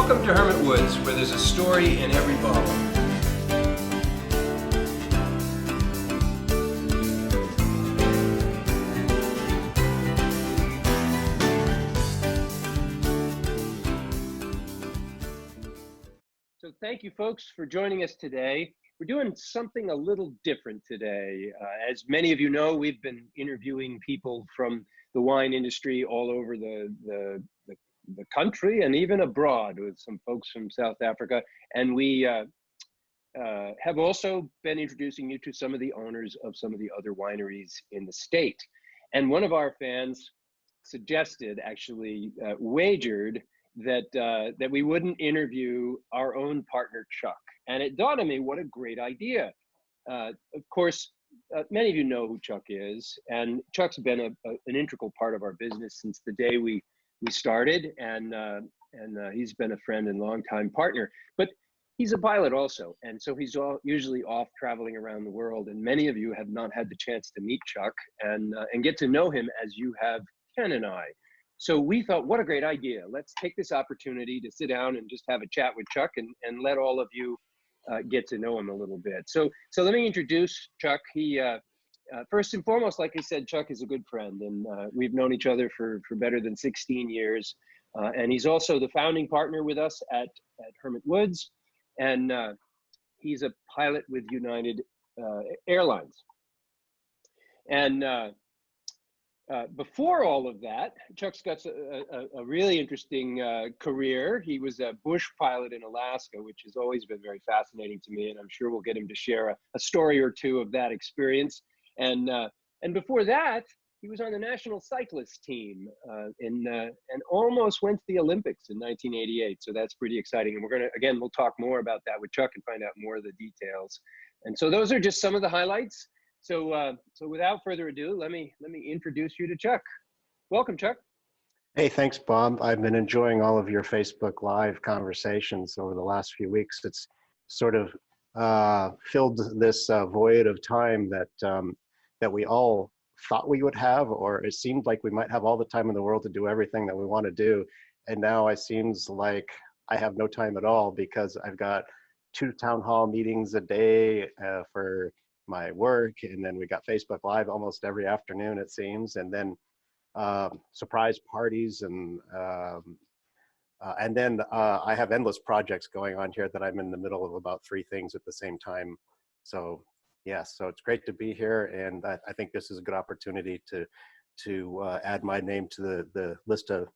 Welcome to Hermit Woods, where there's a story in every bottle. So thank you folks for joining us today. We're doing something a little different today. As many of you know, we've been interviewing people from the wine industry all over the country and even abroad, with some folks from South Africa. And we have also been introducing you to some of the owners of some of the other wineries in the state. And one of our fans suggested, actually wagered, that we wouldn't interview our own partner, Chuck. And it dawned on me, what a great idea. Of course, many of you know who Chuck is, and Chuck's been an integral part of our business since the day we started, and he's been a friend and longtime partner. But he's a pilot also, and so he's usually off traveling around the world, and many of you have not had the chance to meet Chuck and get to know him as you have Ken and I. So we thought, what a great idea. Let's take this opportunity to sit down and just have a chat with Chuck and let all of you get to know him a little bit. So let me introduce Chuck. He, first and foremost, like I said, Chuck is a good friend, and we've known each other for better than 16 years. And he's also the founding partner with us at Hermit Woods. And he's a pilot with United Airlines. And before all of that, Chuck's got a really interesting career. He was a bush pilot in Alaska, which has always been very fascinating to me, and I'm sure we'll get him to share a story or two of that experience. And before that, he was on the national cyclist team and almost went to the Olympics in 1988. So that's pretty exciting. And we'll talk more about that with Chuck and find out more of the details. And so those are just some of the highlights. So without further ado, let me introduce you to Chuck. Welcome, Chuck. Hey, thanks, Bob. I've been enjoying all of your Facebook Live conversations over the last few weeks. It's sort of filled this void of time that we all thought we would have, or it seemed like we might have all the time in the world to do everything that we want to do. And now it seems like I have no time at all, because I've got 2 town hall meetings a day for my work, and then we got Facebook Live almost every afternoon, it seems, and then surprise parties, and then I have endless projects going on here that I'm in the middle of about 3 things at the same time. So yes, so it's great to be here, and I think this is a good opportunity to add my name to the list of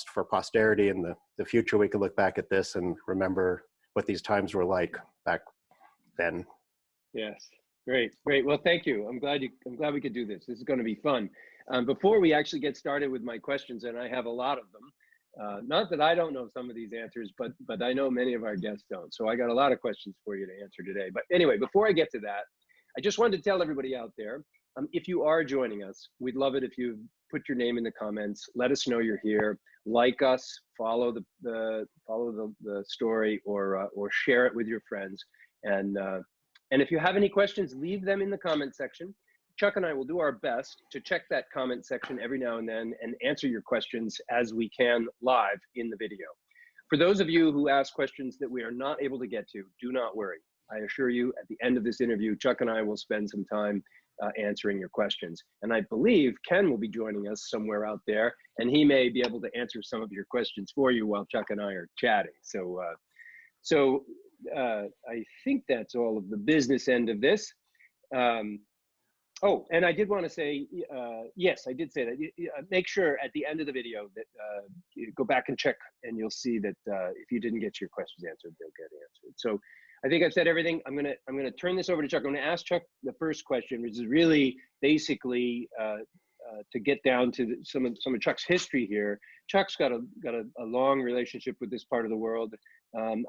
for posterity in the future. We can look back at this and remember what these times were like back then. Yes. Great. Well, thank you. I'm glad we could do this. This is going to be fun. Before we actually get started with my questions, and I have a lot of them, not that I don't know some of these answers, but I know many of our guests don't. So I got a lot of questions for you to answer today. But anyway, before I get to that, I just wanted to tell everybody out there, if you are joining us, we'd love it if you put your name in the comments. Let us know you're here. Like us, follow the story, or share it with your friends. And if you have any questions, leave them in the comment section. Chuck and I will do our best to check that comment section every now and then and answer your questions as we can live in the video. For those of you who ask questions that we are not able to get to, do not worry. I assure you, at the end of this interview, Chuck and I will spend some time answering your questions. And I believe Ken will be joining us somewhere out there, and he may be able to answer some of your questions for you while Chuck and I are chatting. So I think that's all of the business end of this. Oh, and I did want to say, yes, I did say that. Make sure at the end of the video that you go back and check, and you'll see that if you didn't get your questions answered, they'll get answered. So I think I've said everything. I'm gonna turn this over to Chuck. I'm gonna ask Chuck the first question, which is really basically to get down to some of Chuck's history here. Chuck's got a long relationship with this part of the world.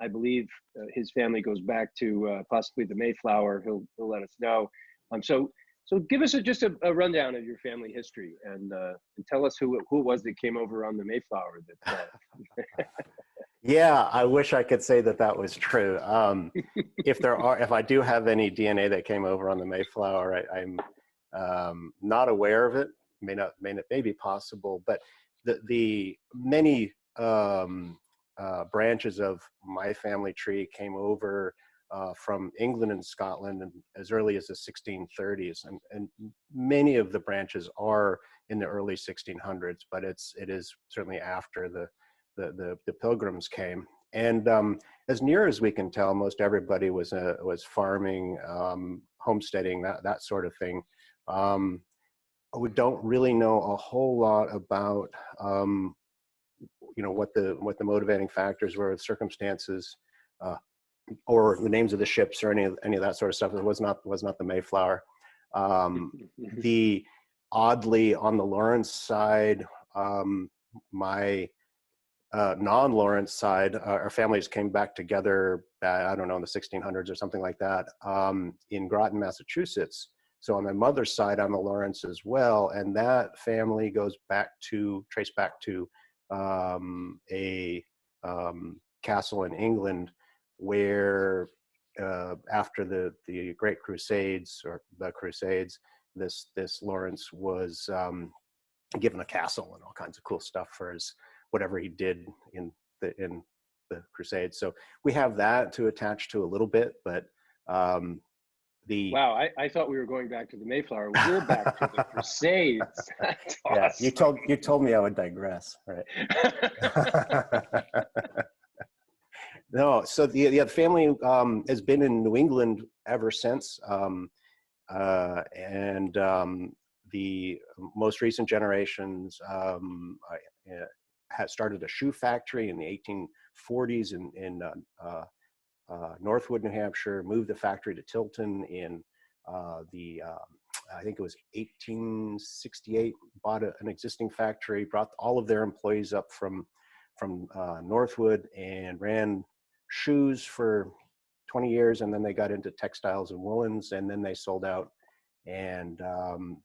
I believe his family goes back to possibly the Mayflower. He'll let us know. So give us just a rundown of your family history, and tell us who it was that came over on the Mayflower. Yeah, I wish I could say that was true. If I do have any DNA that came over on the Mayflower, I'm not aware of it. May be possible, but the many branches of my family tree came over from England and Scotland and as early as the 1630s, and many of the branches are in the early 1600s, but it is certainly after the Pilgrims came. And as near as we can tell, most everybody was farming, homesteading, that sort of thing. We don't really know a whole lot about what the motivating factors were, circumstances, or the names of the ships, or any of that sort of stuff. It was not the Mayflower. The oddly, on the Lawrence side, my non-Lawrence side, our families came back together, I don't know, in the 1600s or something like that, in Groton, Massachusetts. So on my mother's side, I'm a Lawrence as well, and that family goes traced back to a castle in England, where after the Great Crusades, or the Crusades, this Lawrence was given a castle and all kinds of cool stuff for his whatever he did in the Crusades. So we have that to attach to a little bit, but wow, I thought we were going back to the Mayflower. We're back to the Crusades. That's awesome. Yeah, you told me I would digress, right? No, so the family has been in New England ever since, and the most recent generations had started a shoe factory in the 1840s in Northwood, New Hampshire, moved the factory to Tilton in I think it was 1868, bought an existing factory, brought all of their employees up from Northwood, and ran shoes for 20 years, and then they got into textiles and woolens, and then they sold out. And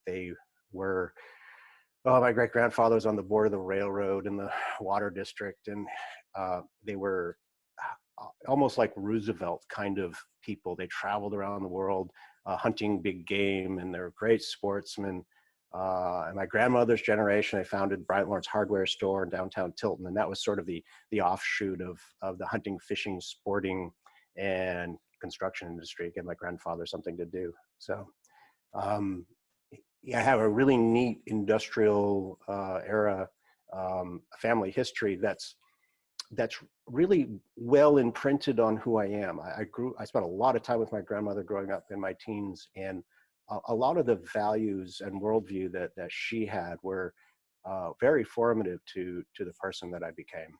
they were, my great-grandfather was on the board of the railroad in the water district, and they were almost like Roosevelt kind of people. They traveled around the world hunting big game, and they're great sportsmen. And my grandmother's generation, they founded Bryant Lawrence Hardware Store in downtown Tilton, and that was sort of the offshoot of the hunting, fishing, sporting, and construction industry. Gave my grandfather something to do. So I have a really neat industrial era family history that's really well imprinted on who I am. I spent a lot of time with my grandmother growing up in my teens, and a lot of the values and worldview that she had were very formative to the person that I became.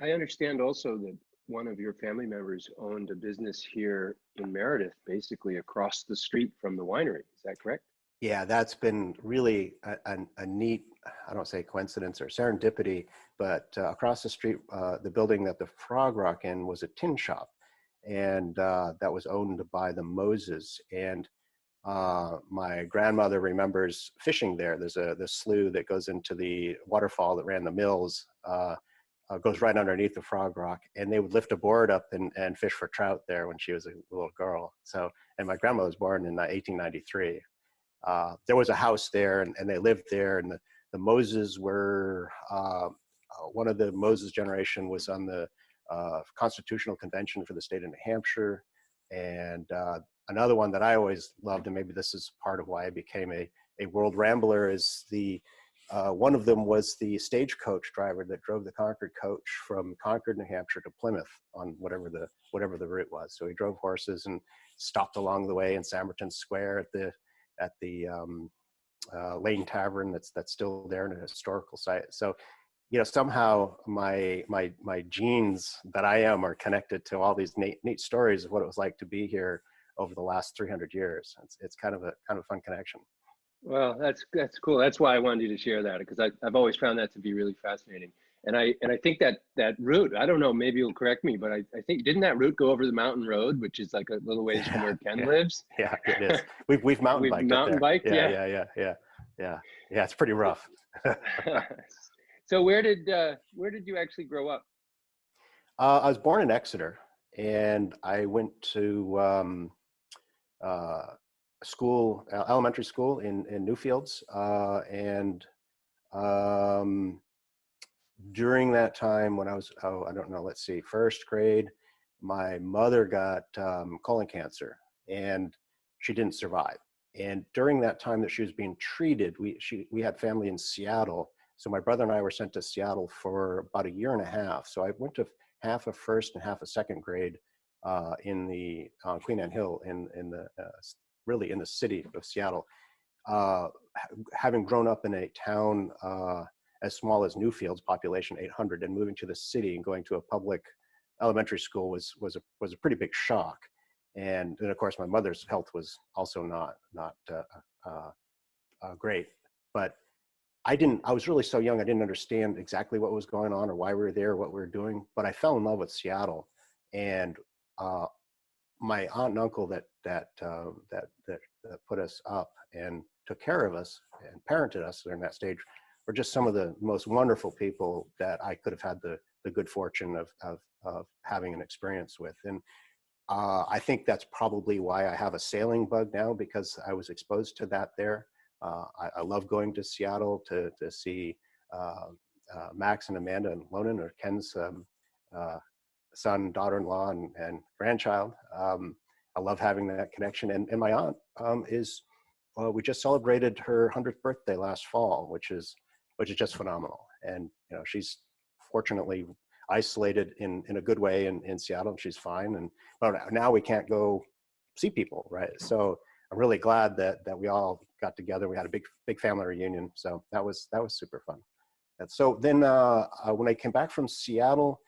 I understand also that one of your family members owned a business here in Meredith, basically across the street from the winery. Is that correct? Yeah, that's been really a neat, I don't say coincidence or serendipity, but across the street, the building that the Frog Rock in was a tin shop, and that was owned by the Moses. And my grandmother remembers fishing there. There's the slough that goes into the waterfall that ran the mills, goes right underneath the Frog Rock, and they would lift a board up and fish for trout there when she was a little girl. So, and my grandmother was born in 1893. There was a house there, and they lived there, and the Moses were, one of the Moses generation was on the Constitutional Convention for the state of New Hampshire. And another one that I always loved, and maybe this is part of why I became a world rambler, is one of them was the stagecoach driver that drove the Concord coach from Concord, New Hampshire to Plymouth on whatever the route was. So he drove horses and stopped along the way in Samberton Square at the Lane Tavern that's still there in a historical site. So, somehow my genes that I am are connected to all these neat stories of what it was like to be here over the last 300 years. It's kind of a fun connection. Well, that's cool. That's why I wanted you to share that, because I've always found that to be really fascinating. And I think that route, I don't know, maybe you'll correct me, but I think, didn't that route go over the mountain road, which is like a little ways from where Ken lives? Yeah, it is. We've mountain biked up there. Biked, Yeah. It's pretty rough. So where did you actually grow up? I was born in Exeter, and I went to elementary school in Newfields, and during that time when I was, I don't know, let's see, first grade, my mother got colon cancer and she didn't survive. And during that time that she was being treated, we had family in Seattle. So my brother and I were sent to Seattle for about a year and a half. So I went to half of first and half of second grade in the Queen Anne Hill in the really in the city of Seattle. Having grown up in a town as small as Newfields, population 800, and moving to the city and going to a public elementary school was a pretty big shock. And then of course my mother's health was also not great. But I was really so young, I didn't understand exactly what was going on or why we were there, what we were doing. But I fell in love with Seattle, and my aunt and uncle that put us up and took care of us and parented us during that stage were just some of the most wonderful people that I could have had the good fortune of having an experience with. And I think that's probably why I have a sailing bug now, because I was exposed to that there. I love going to Seattle to see Max and Amanda and Lonan, or Ken's son, daughter-in-law, and grandchild. I love having that connection. And my aunt we just celebrated her 100th birthday last fall, which is just phenomenal. And she's fortunately isolated in a good way in Seattle, and she's fine. And but now we can't go see people, right? So I'm really glad that we all got together. We had a big family reunion, so that was super fun. And so then when I came back from Seattle,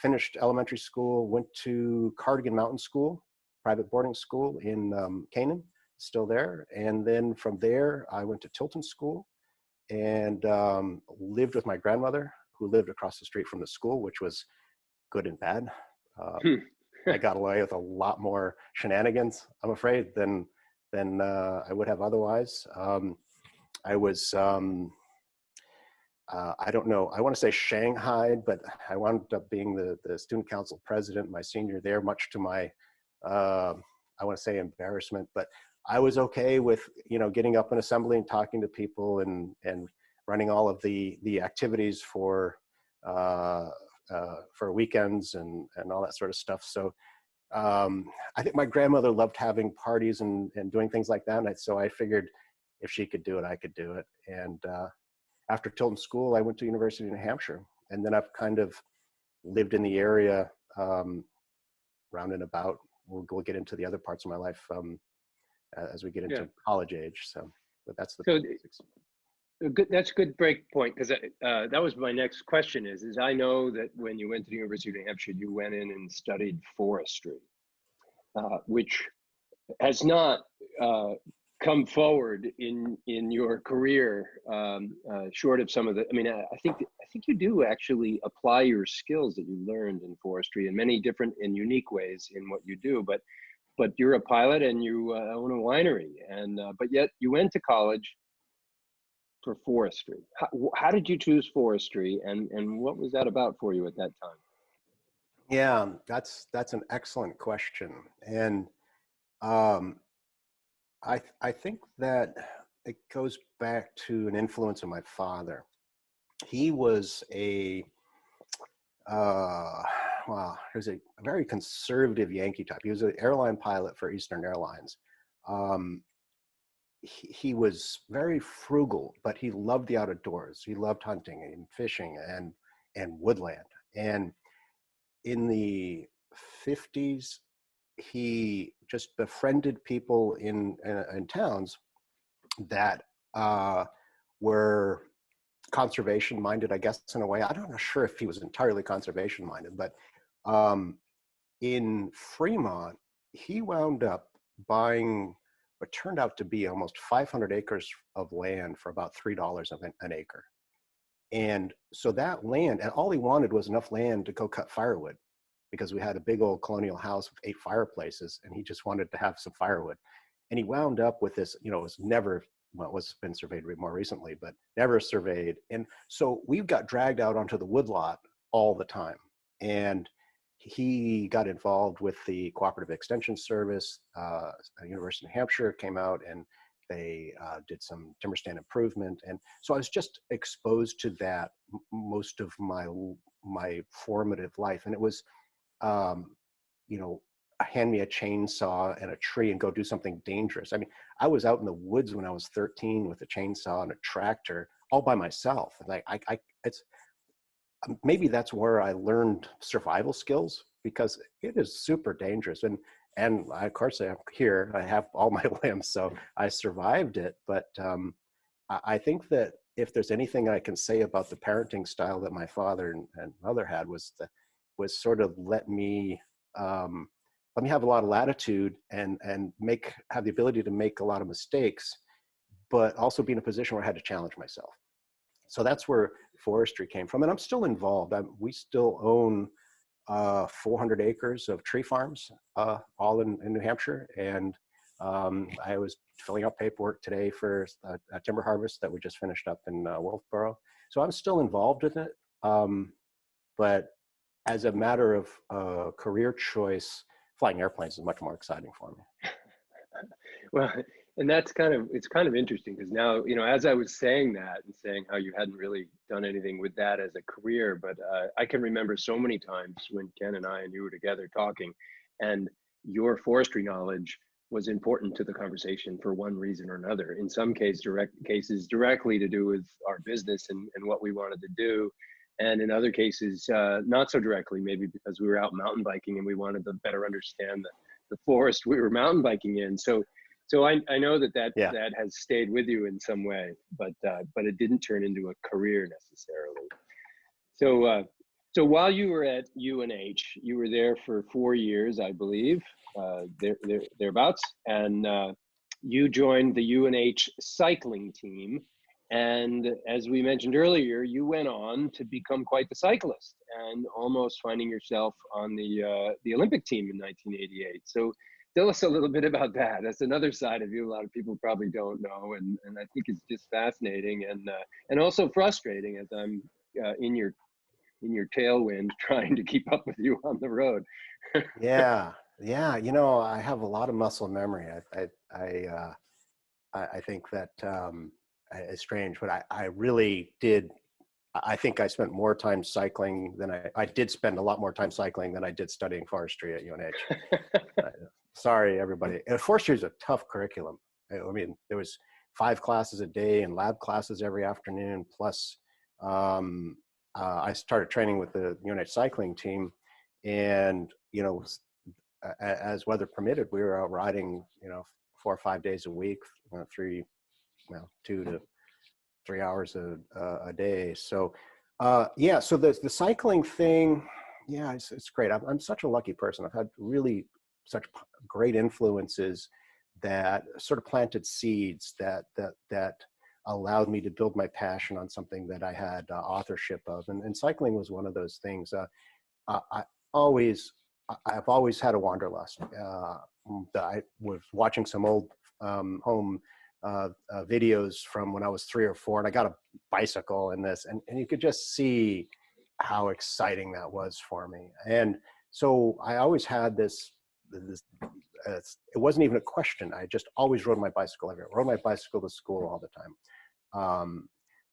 finished elementary school, went to Cardigan Mountain School, private boarding school in Canaan, still there. And then from there, I went to Tilton School and lived with my grandmother, who lived across the street from the school, which was good and bad. I got away with a lot more shenanigans, I'm afraid, than I would have otherwise. I was, I don't know, I want to say shanghaied, but I wound up being the student council president my senior there, much to my, I want to say embarrassment, but I was okay with, getting up in assembly and talking to people and running all of the activities for weekends and all that sort of stuff. So I think my grandmother loved having parties and doing things like that. And so I figured if she could do it, I could do it. And after Tilton School, I went to University of New Hampshire. And then I've kind of lived in the area round and about. We'll get into the other parts of my life as we get into college age. So, but that's the basics. That's a good break point, because that was my next question is I know that when you went to the University of New Hampshire, you went in and studied forestry, which has not come forward in your career, short of some of the, I think you do actually apply your skills that you learned in forestry in many different and unique ways in what you do, but you're a pilot and you own a winery, and but yet you went to college for forestry. How did you choose forestry, and what was that about for you at that time? Yeah, that's an excellent question. And I think that it goes back to an influence of my father. He was he was a very conservative Yankee type. He was an airline pilot for Eastern Airlines. He was very frugal, but he loved the outdoors. He loved hunting and fishing and woodland. And in the 50s, he just befriended people in towns that were conservation minded, I guess, in a way. I'm not sure if he was entirely conservation minded, but in Fremont, he wound up buying what turned out to be almost 500 acres of land for about $3 an acre. And so that land, and all he wanted was enough land to go cut firewood, because we had a big old colonial house with 8 fireplaces, and he just wanted to have some firewood. And he wound up with this, it was never, well, it's been surveyed more recently, but never surveyed. And so we got dragged out onto the woodlot all the time. And he got involved with the Cooperative Extension Service. University of New Hampshire came out and did some timber stand improvement. And so I was just exposed to that most of my formative life. And it was, you know, hand me a chainsaw and a tree and go do something dangerous. I mean, I was out in the woods when I was 13 with a chainsaw and a tractor all by myself. And like, it's, maybe that's where I learned survival skills, because it is super dangerous. And of course I'm here, I have all my limbs, so I survived it. But I think that if there's anything I can say about the parenting style that my father and mother had, was sort of let me have a lot of latitude and have the ability to make a lot of mistakes, but also be in a position where I had to challenge myself. So that's where forestry came from. And I'm still involved. We still own 400 acres of tree farms, all in New Hampshire. And I was filling out paperwork today for a timber harvest that we just finished up in Wolfboro. So I'm still involved in it. But as a matter of career choice, flying airplanes is much more exciting for me. Well, and it's kind of interesting, because now, you know, as I was saying that and saying how you hadn't really done anything with that as a career, but I can remember so many times when Ken and I and you were together talking, and your forestry knowledge was important to the conversation for one reason or another. In some cases directly to do with our business and what we wanted to do. And in other cases, not so directly, maybe because we were out mountain biking and we wanted to better understand the forest we were mountain biking in. So I know that has stayed with you in some way, but it didn't turn into a career necessarily. So while you were at UNH, you were there for 4 years, I believe, thereabouts, and you joined the UNH cycling team. And as we mentioned earlier, you went on to become quite the cyclist, and almost finding yourself on the Olympic team in 1988. So tell us a little bit about that. That's another side of you a lot of people probably don't know, and I think it's just fascinating and also frustrating, as I'm in your tailwind trying to keep up with you on the road. Yeah, you know, I have a lot of muscle memory. I think that it's strange, but I really did. I think I spent more time cycling than I did spend a lot more time cycling than I did studying forestry at UNH. Sorry, everybody. And forestry is a tough curriculum. I mean, there was 5 classes a day and lab classes every afternoon. Plus, I started training with the UNH cycling team, and you know, as weather permitted, we were out riding, you know, 4 or 5 days a week, 2 to 3 hours a day. So, yeah. So the cycling thing, yeah, it's great. I'm such a lucky person. I've had really such great influences that sort of planted seeds that allowed me to build my passion on something that I had authorship of, and cycling was one of those things. I've always had a wanderlust. I was watching some old home videos from when I was 3 or 4, and I got a bicycle in this, and you could just see how exciting that was for me. And so I always had this it wasn't even a question. I just always rode my bicycle everywhere. Rode my bicycle to school all the time.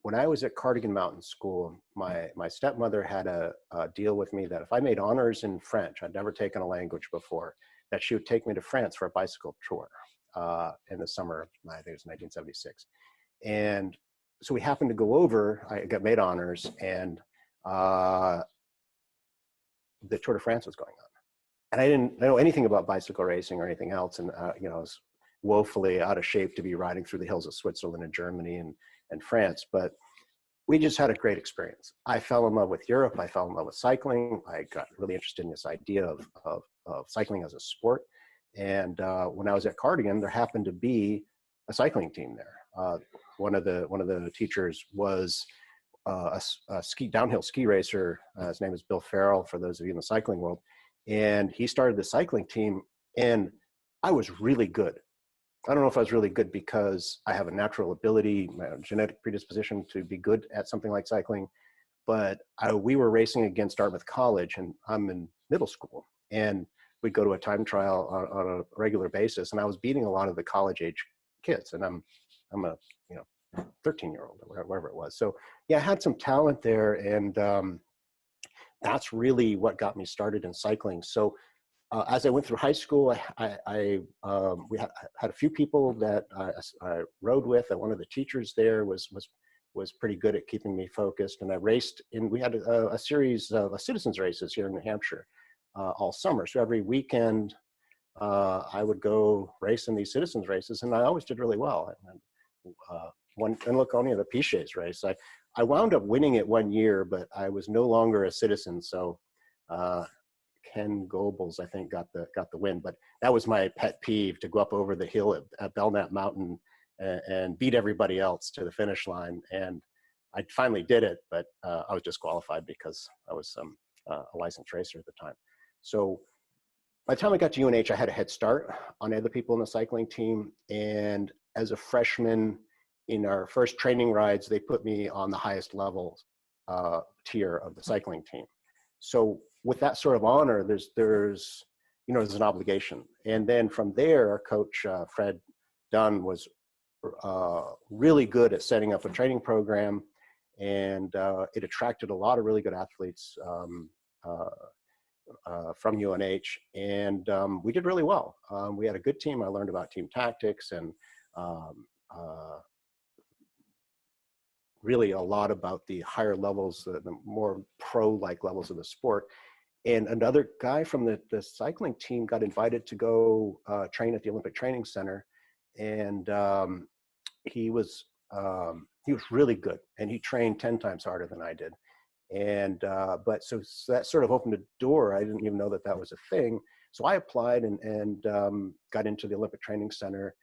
When I was at Cardigan Mountain School, my stepmother had a deal with me that if I made honors in French, I'd never taken a language before, that she would take me to France for a bicycle tour in the summer, I think it was 1976. And so we happened to go over, I got made honors, and the Tour de France was going on. And I didn't know anything about bicycle racing or anything else. And, you know, I was woefully out of shape to be riding through the hills of Switzerland and Germany and France. But we just had a great experience. I fell in love with Europe. I fell in love with cycling. I got really interested in this idea of cycling as a sport. And when I was at Cardigan, there happened to be a cycling team there. One of the teachers was a downhill ski racer. His name is Bill Farrell, for those of you in the cycling world. And he started the cycling team, and I was really good. I don't know if I was really good because I have a natural ability, my genetic predisposition to be good at something like cycling, but we were racing against Dartmouth College, and I'm in middle school, and we'd go to a time trial on a regular basis, and I was beating a lot of the college age kids, and I'm a 13-year-old or whatever it was. So yeah, I had some talent there, and that's really what got me started in cycling. So as I went through high school, we had a few people that I rode with, and one of the teachers there was pretty good at keeping me focused. And I raced we had a series of citizens races here in New Hampshire all summer. So every weekend, I would go race in these citizens races, and I always did really well. In Laconia, the Pichets race, I wound up winning it one year, but I was no longer a citizen. So Ken Goebbels, I think, got the win. But that was my pet peeve, to go up over the hill at Belknap Mountain and beat everybody else to the finish line. And I finally did it, but I was disqualified because I was a licensed racer at the time. So by the time I got to UNH, I had a head start on other people in the cycling team. And as a freshman, in our first training rides, they put me on the highest level tier of the cycling team. So with that sort of honor, there's an obligation. And then from there, our coach, Fred Dunn, was really good at setting up a training program, and it attracted a lot of really good athletes from UNH, and we did really well. We had a good team. I learned about team tactics and really a lot about the higher levels, the more pro-like levels of the sport. And another guy from the cycling team got invited to go train at the Olympic Training Center, and he was really good, and he trained 10 times harder than I did. And but so that sort of opened a door. I didn't even know that was a thing. So I applied and got into the Olympic Training Center.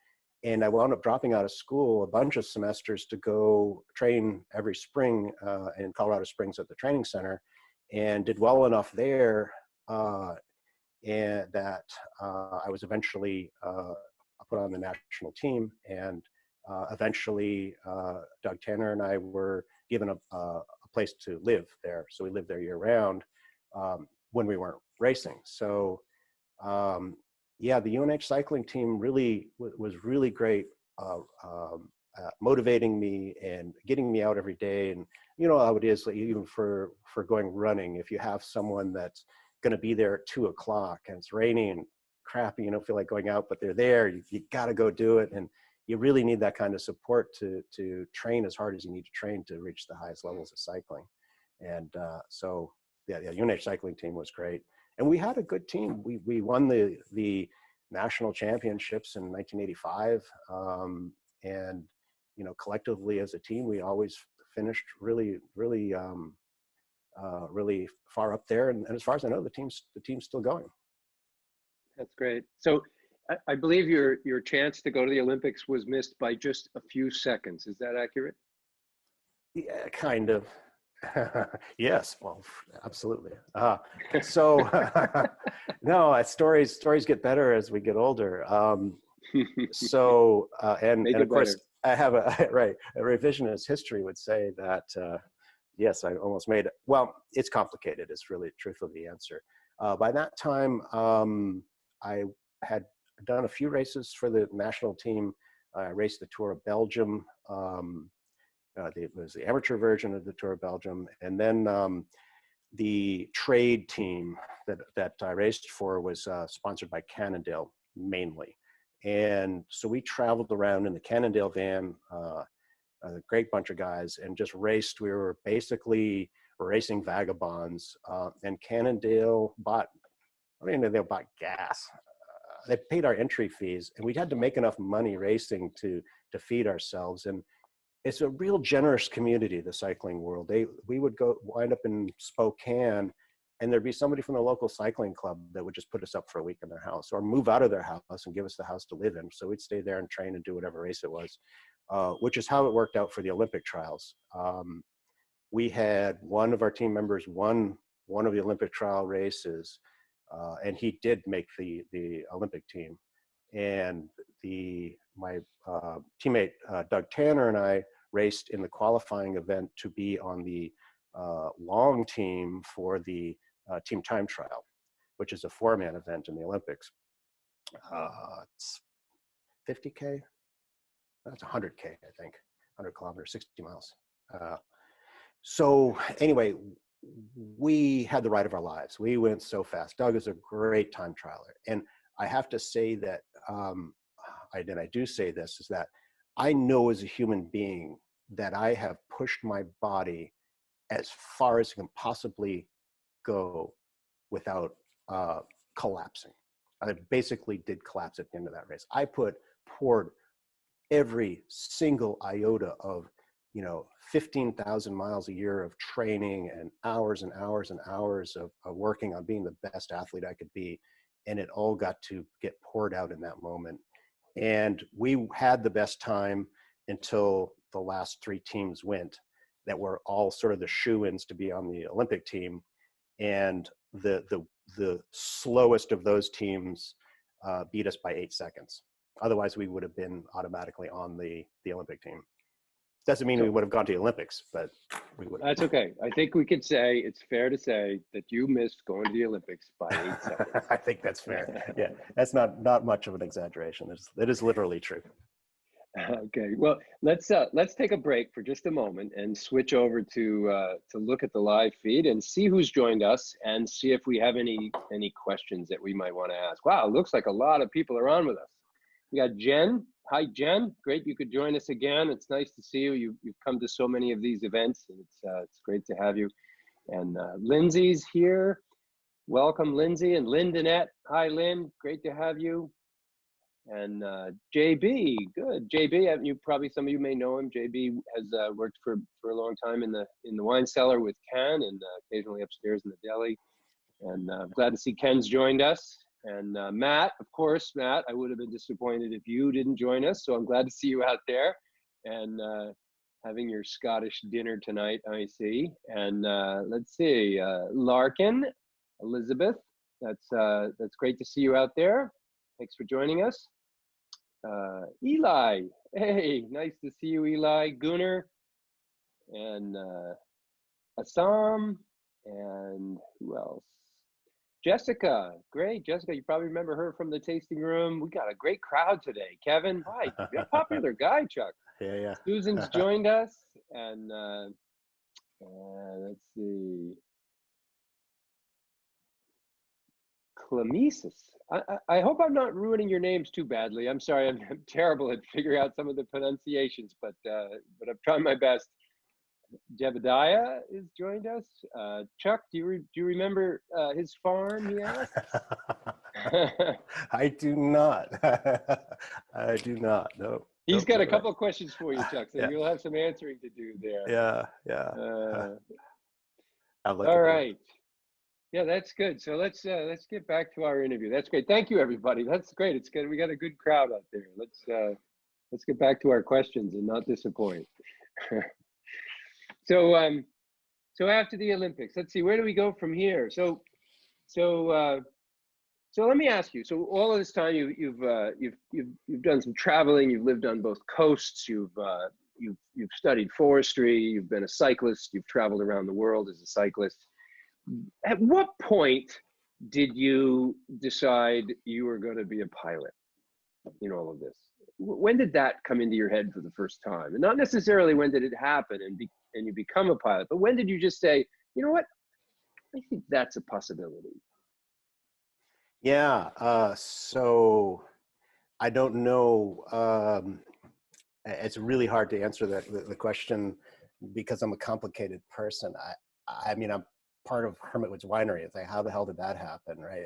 And I wound up dropping out of school a bunch of semesters to go train every spring in Colorado Springs at the training center, and did well enough there and that I was eventually put on the national team. And eventually Doug Tanner and I were given a place to live there. So we lived there year round when we weren't racing. So yeah, the UNH cycling team really was really great, motivating me and getting me out every day. And you know how it is, like, even for going running, if you have someone that's going to be there at 2 o'clock and it's raining and crappy, you don't feel like going out, but they're there, you got to go do it. And you really need that kind of support to train as hard as you need to train to reach the highest levels of cycling. And so yeah, the UNH cycling team was great. And we had a good team. We won the national championships in 1985. And, you know, collectively as a team, we always finished really far up there. And as far as I know, the team's still going. That's great. So I believe your chance to go to the Olympics was missed by just a few seconds. Is that accurate? Yeah, kind of. Yes, well, absolutely. So no, stories get better as we get older. So and of course I have a revisionist history would say that yes, I almost made it. Well, it's complicated. It's really truthfully the answer. By that time, I had done a few races for the national team. I raced the Tour of Belgium. It was the amateur version of the Tour of Belgium. And then the trade team that I raced for was sponsored by Cannondale mainly. And so we traveled around in the Cannondale van, a great bunch of guys, and just raced. We were basically racing vagabonds. And Cannondale bought gas. They paid our entry fees, and we had to make enough money racing to feed ourselves. And it's a real generous community, the cycling world. We would wind up in Spokane, and there'd be somebody from the local cycling club that would just put us up for a week in their house, or move out of their house and give us the house to live in. So we'd stay there and train and do whatever race it was, which is how it worked out for the Olympic trials. We had one of our team members won one of the Olympic trial races, and he did make the Olympic team. And my teammate Doug Tanner and I raced in the qualifying event to be on the long team for the team time trial, which is a 4-man event in the Olympics. It's 50K, That's 100K, I think, 100 kilometers, 60 miles. So anyway, we had the ride of our lives. We went so fast. Doug is a great time trialer. And I have to say that, I do say this, is that I know as a human being that I have pushed my body as far as it can possibly go without collapsing. I basically did collapse at the end of that race. I poured every single iota of, 15,000 miles a year of training and hours and hours and hours of working on being the best athlete I could be. And it all got to get poured out in that moment. And we had the best time until the last 3 teams went, that were all sort of the shoo-ins to be on the Olympic team. And the slowest of those teams beat us by 8 seconds. Otherwise, we would have been automatically on the Olympic team. Doesn't mean we would have gone to the Olympics, but we would. That's okay. I think we could say, it's fair to say that you missed going to the Olympics by 8 seconds. I think that's fair. Yeah, that's not much of an exaggeration. It is literally true. Okay, well, let's take a break for just a moment and switch over to look at the live feed and see who's joined us and see if we have any questions that we might want to ask. Wow, it looks like a lot of people are on with us. We got Jen. Hi, Jen. Great, you could join us again. It's nice to see you. You've come to so many of these events, and it's great to have you. And Lindsay's here. Welcome, Lindsay. And Lynn Danette. Hi, Lynn. Great to have you. And JB, good. JB, some of you may know him. JB has worked for a long time in the wine cellar with Ken, and occasionally upstairs in the deli. And I'm glad to see Ken's joined us. And Matt, of course, Matt, I would have been disappointed if you didn't join us. So I'm glad to see you out there and having your Scottish dinner tonight, I see. And let's see, Larkin, Elizabeth, that's great to see you out there. Thanks for joining us. Eli, hey, nice to see you, Eli. Gunnar, and Assam, and who else? Jessica, great. Jessica, you probably remember her from the tasting room. We got a great crowd today. Kevin, hi, you're a popular guy, Chuck. Yeah. Susan's joined us, and let's see. Clemesis. I hope I'm not ruining your names too badly. I'm sorry, I'm terrible at figuring out some of the pronunciations, but I'm trying my best. Jebediah has joined us. Chuck, do you remember his farm, he asked? I do not. I do not, no. He's got a couple of questions for you, Chuck, so yeah. You'll have some answering to do there. Yeah. All right. Yeah, that's good. So let's get back to our interview. That's great. Thank you, everybody. That's great. It's good. We got a good crowd out there. Let's get back to our questions and not disappoint. So after the Olympics, let's see, where do we go from here? So let me ask you. So all of this time, you've done some traveling. You've lived on both coasts. You've studied forestry. You've been a cyclist. You've traveled around the world as a cyclist. At what point did you decide you were going to be a pilot in all of this? When did that come into your head for the first time? And not necessarily when did it happen and you become a pilot, but when did you just say, you know what, I think that's a possibility? Yeah, so I don't know. It's really hard to answer the question because I'm a complicated person. I mean, I'm part of Hermit Winery. It's like, how the hell did that happen, right?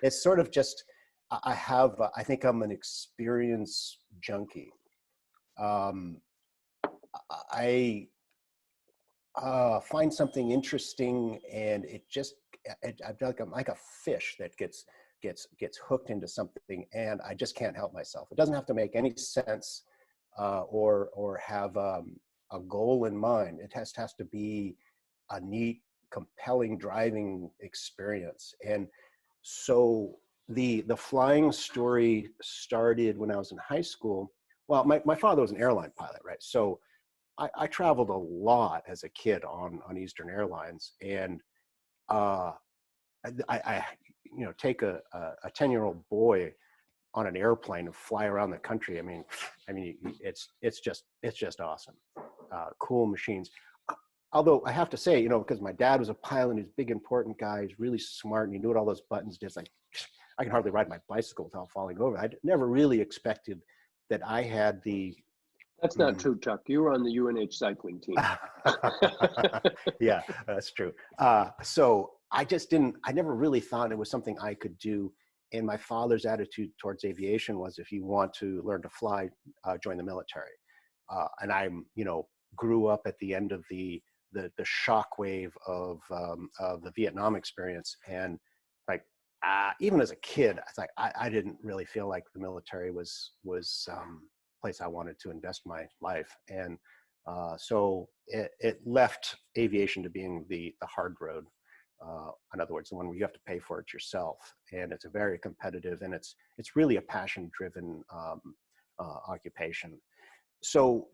It's sort of just, I think I'm an experience junkie. I find something interesting, and I'm like a fish that gets hooked into something, and I just can't help myself. It doesn't have to make any sense or have a goal in mind. It has to be a neat, compelling driving experience. And so the flying story started when I was in high school. Well, my father was an airline pilot, right? So I traveled a lot as a kid on Eastern Airlines, and I take a 10-year-old boy on an airplane and fly around the country. I mean, it's just awesome. Cool machines. Although I have to say, you know, because my dad was a pilot, he's a big, important guy, he's really smart, and he knew what all those buttons did. It's like, I can hardly ride my bicycle without falling over. I never really expected that I had the... That's not true, Chuck. You were on the UNH cycling team. Yeah, that's true. So I never really thought it was something I could do. And my father's attitude towards aviation was, if you want to learn to fly, join the military. And I'm, you know, grew up at the end of the shockwave of the Vietnam experience. And like, even as a kid, I didn't really feel like the military was place I wanted to invest my life. And so it left aviation to being the hard road. In other words, the one where you have to pay for it yourself. And it's a very competitive, and it's really a passion-driven occupation. So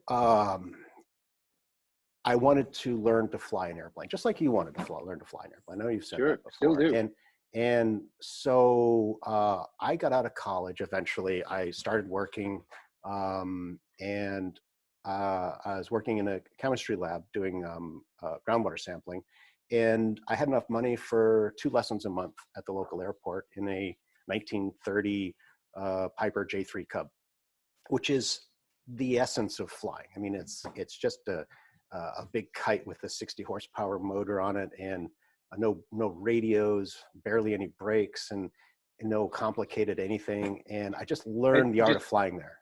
I wanted to learn to fly an airplane, just like you wanted to learn to fly an airplane. I know you've said that before. Still do. And so I got out of college eventually. I started working, and I was working in a chemistry lab doing groundwater sampling. And I had enough money for 2 lessons a month at the local airport in a 1930 Piper J3 Cub, which is the essence of flying. I mean, it's just a big kite with a 60 horsepower motor on it, and no radios, barely any brakes, and no complicated anything. And I just learned the art of flying there.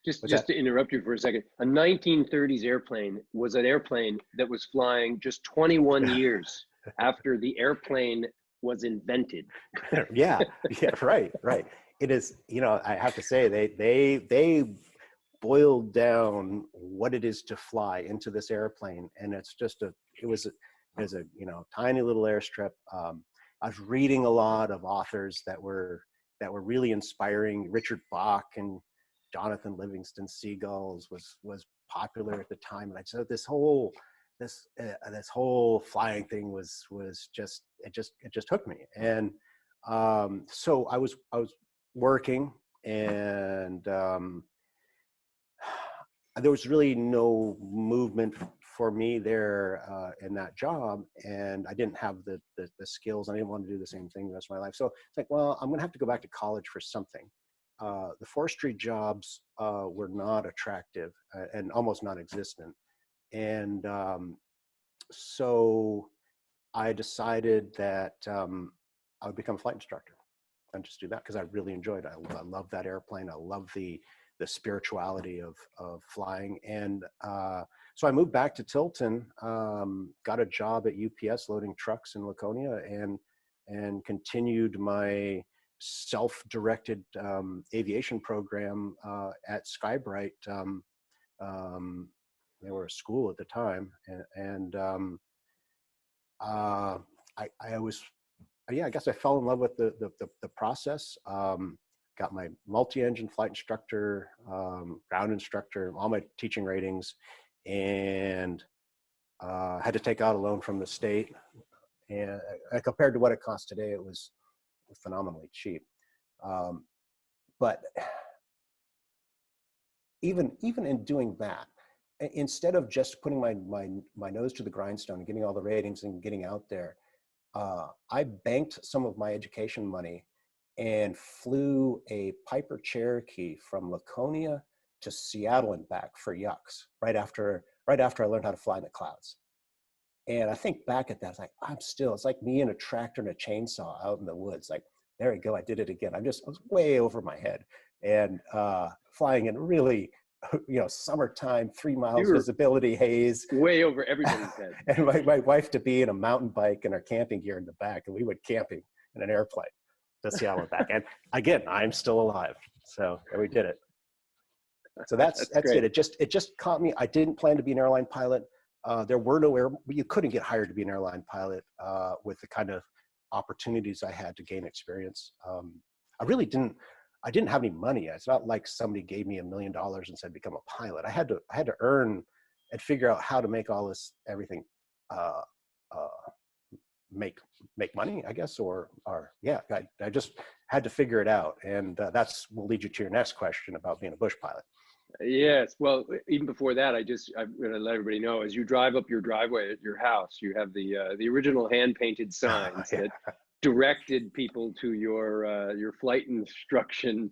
Just to interrupt you for a second, a 1930s airplane was an airplane that was flying just 21 years after the airplane was invented. yeah, right. It is, you know, I have to say they boiled down what it is to fly into this airplane, and it's just it was a you know, tiny little airstrip. I was reading a lot of authors that were really inspiring. Richard Bach and Jonathan Livingston Seagulls was popular at the time, and I said this whole flying thing was just it just hooked me. And so I was working, and there was really no movement for me there in that job, and I didn't have the skills. I didn't want to do the same thing the rest of my life. So it's like, well, I'm going to have to go back to college for something. The forestry jobs were not attractive and almost non-existent. And so I decided that I would become a flight instructor and just do that, because I really enjoyed it. I love that airplane. I love the spirituality of flying. And so I moved back to Tilton, got a job at UPS loading trucks in Laconia, and continued my self-directed aviation program at Skybright. They were a school at the time, and I guess I fell in love with the process. Got my multi-engine flight instructor, ground instructor, all my teaching ratings, and had to take out a loan from the state. And compared to what it costs today, it was phenomenally cheap. But even in doing that, instead of just putting my nose to the grindstone and getting all the ratings and getting out there, I banked some of my education money and flew a Piper Cherokee from Laconia to Seattle and back for yucks right after I learned how to fly in the clouds. And I think back at that, it's like, it's like me and a tractor and a chainsaw out in the woods. Like, there we go, I did it again. I was way over my head, and flying in really, you know, summertime, 3 miles visibility haze. Way over everybody's head. And my wife to be in a mountain bike and our camping gear in the back, and we went camping in an airplane to Seattle and back. And again, I'm still alive. So we did it. So that's it. It just caught me. I didn't plan to be an airline pilot. There were you couldn't get hired to be an airline pilot with the kind of opportunities I had to gain experience. I didn't have any money. It's not like somebody gave me $1 million and said, become a pilot. I had to earn and figure out how to make everything make money, I guess, or yeah, I just, had to figure it out. And that's will lead you to your next question about being a bush pilot. Yes. Well, even before that, I'm going to let everybody know, as you drive up your driveway at your house, you have the original hand painted signs Yeah. that directed people to your flight instruction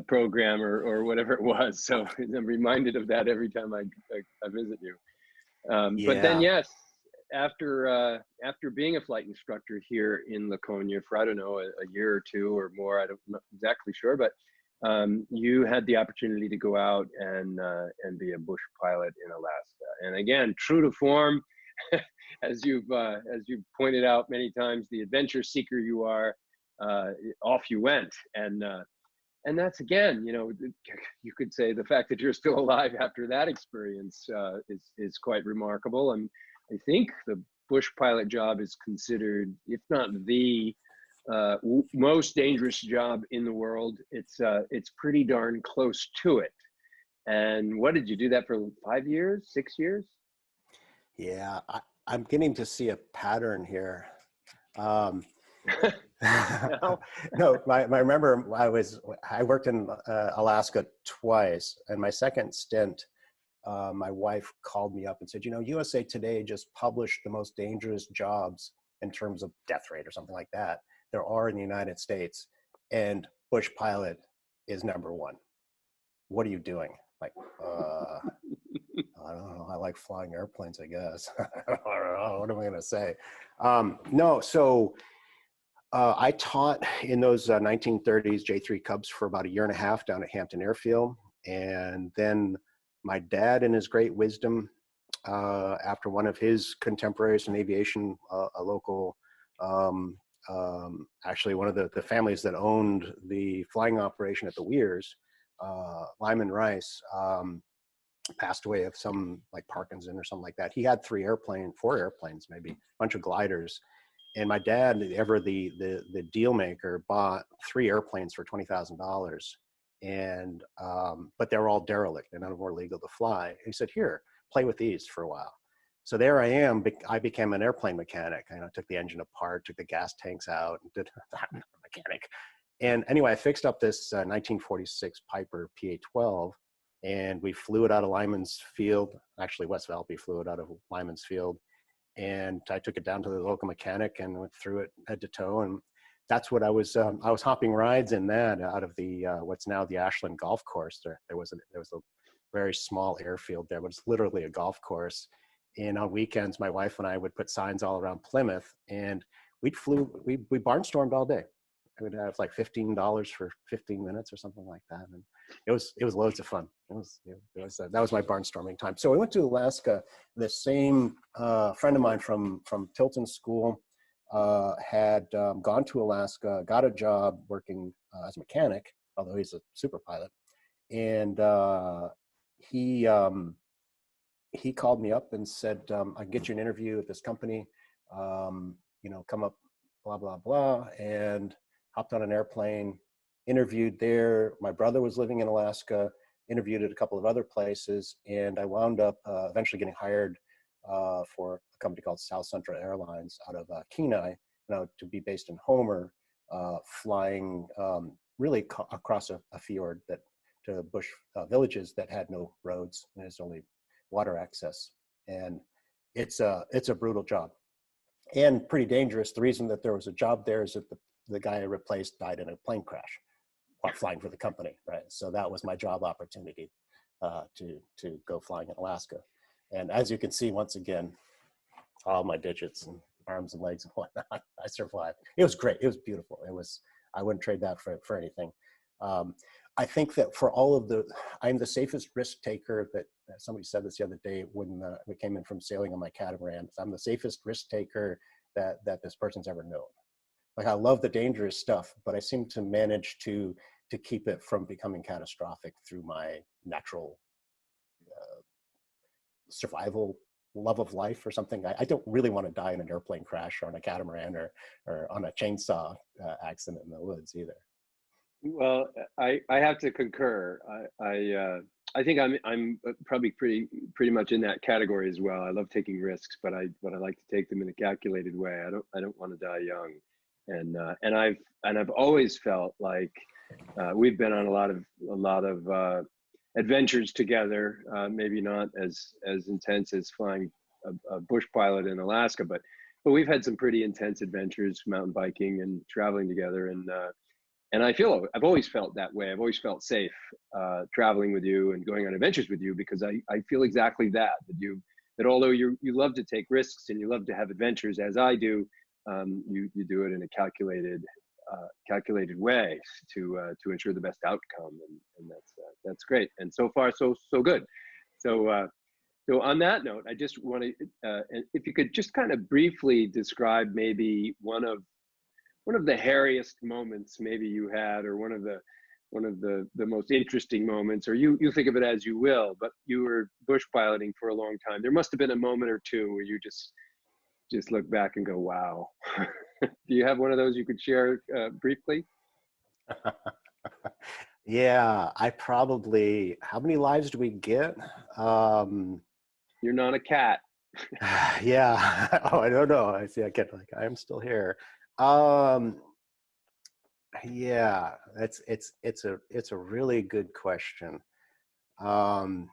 program or whatever it was. So I'm reminded of that every time I visit you. But then, Yeah. yes, after being a flight instructor here in Laconia for, I don't know, a year or two or more, I'm not exactly sure, but you had the opportunity to go out and be a bush pilot in Alaska. And again, true to form, as you've pointed out many times, the adventure seeker you are, off you went. And that's, again, you could say the fact that you're still alive after that experience is quite remarkable. And I think the bush pilot job is considered, if not the most dangerous job in the world, it's pretty darn close to it. And what did you do that for 5 years, 6 years? Yeah, I'm getting to see a pattern here. No. No, I remember I worked in Alaska twice, and my second stint, my wife called me up and said, USA Today just published the most dangerous jobs in terms of death rate or something like that there are in the United States, and bush pilot is number one. What are you doing? Like, I don't know. I like flying airplanes, I guess. I don't know. What am I going to say? No, so I taught in those 1930s J3 Cubs for about a year and a half down at Hampton Airfield. And then my dad, in his great wisdom, after one of his contemporaries in aviation, a local, actually one of the families that owned the flying operation at the Weirs, Lyman Rice, passed away of some like Parkinson or something like that. He had 4 airplanes, maybe a bunch of gliders. And my dad, ever the deal maker, bought 3 airplanes for $20,000. And, but they were all derelict and none of them were legal to fly. He said, here, play with these for a while. So there I am. I became an airplane mechanic. I took the engine apart, took the gas tanks out, and did that mechanic. And anyway, I fixed up this 1946 Piper PA-12, and we flew it out of Lyman's Field. Actually, West Valpy flew it out of Lyman's Field. And I took it down to the local mechanic and went through it head to toe. And that's what I was hopping rides in that out of the what's now the Ashland Golf Course. There was a very small airfield there, but it's literally a golf course. And on weekends, my wife and I would put signs all around Plymouth, and we barnstormed all day. I would have like $15 for 15 minutes or something like that, and it was loads of fun. That was my barnstorming time. So we went to Alaska. The same friend of mine from Tilton School had gone to Alaska, got a job working as a mechanic, although he's a super pilot, and he called me up and said, I can get you an interview at this company, come up, blah, blah, blah. And hopped on an airplane, interviewed there. My brother was living in Alaska, interviewed at a couple of other places. And I wound up eventually getting hired for a company called South Central Airlines out of Kenai, to be based in Homer, flying really across a fjord to bush villages that had no roads, and there's only water access. And it's a brutal job and pretty dangerous. The reason that there was a job there is that the guy I replaced died in a plane crash while flying for the company, right? So that was my job opportunity to go flying in Alaska. And as you can see, once again, all my digits and arms and legs and whatnot, I survived. It was great. It was beautiful. I wouldn't trade that for anything. I think that for all of I'm the safest risk taker that somebody said this the other day when we came in from sailing on my catamaran. I'm the safest risk taker that this person's ever known. Like, I love the dangerous stuff, but I seem to manage to keep it from becoming catastrophic through my natural survival love of life or something. I don't really want to die in an airplane crash or on a catamaran or on a chainsaw accident in the woods either. Well, I have to concur. I think I'm probably pretty much in that category as well. I love taking risks, but I like to take them in a calculated way. I don't want to die young. And I've always felt like we've been on a lot of adventures together. Maybe not as intense as flying a bush pilot in Alaska, but we've had some pretty intense adventures, mountain biking and traveling together. And I've always felt that way. I've always felt safe traveling with you and going on adventures with you, because I feel exactly that although you love to take risks and you love to have adventures, as I do, you do it in a calculated way to ensure the best outcome, and that's great. And so far, so good. So on that note, I just want to, if you could just kind of briefly describe maybe one of the hairiest moments maybe you had, or one of the most interesting moments, or you think of it as you will, but you were bush piloting for a long time. There must have been a moment or two where you just look back and go, wow. Do you have one of those you could share briefly? Yeah, how many lives do we get? You're not a cat. Yeah. Oh, I don't know. I see. I get like, I am still here. Yeah, it's a really good question. I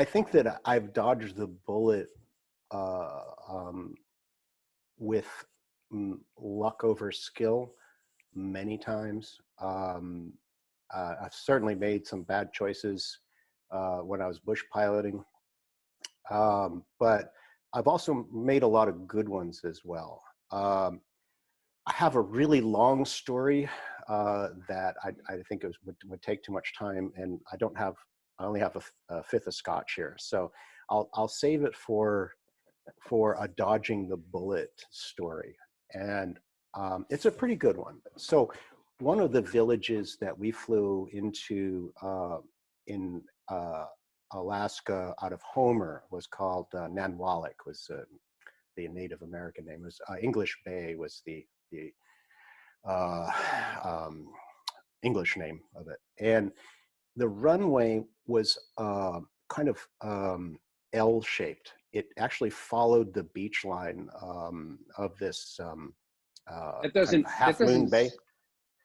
think that I've dodged the bullet with luck over skill many times. I've certainly made some bad choices when I was bush piloting, but I've also made a lot of good ones as well. I have a really long story that I think would take too much time, and I only have a fifth of scotch here, so I'll save it for a dodging the bullet story, and it's a pretty good one. So one of the villages that we flew into in Alaska out of Homer was called Nanwalik, was the Native American name. It was English Bay was the English name of it, and the runway was kind of L-shaped. It actually followed the beach line of this kind of half moon bay.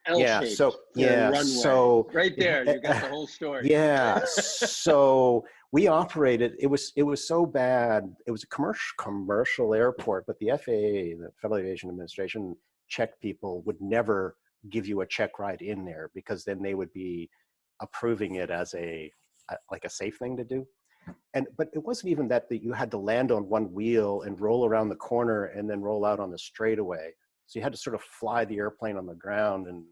L-shaped. Yeah. So yeah. Runway. So right there, you got the whole story. Yeah. So we operated. It was so bad. It was a commercial airport, but the FAA, the Federal Aviation Administration, check people would never give you a check ride in there, because then they would be approving it as like a safe thing to do. But it wasn't even that you had to land on one wheel and roll around the corner and then roll out on the straightaway. So you had to sort of fly the airplane on the ground and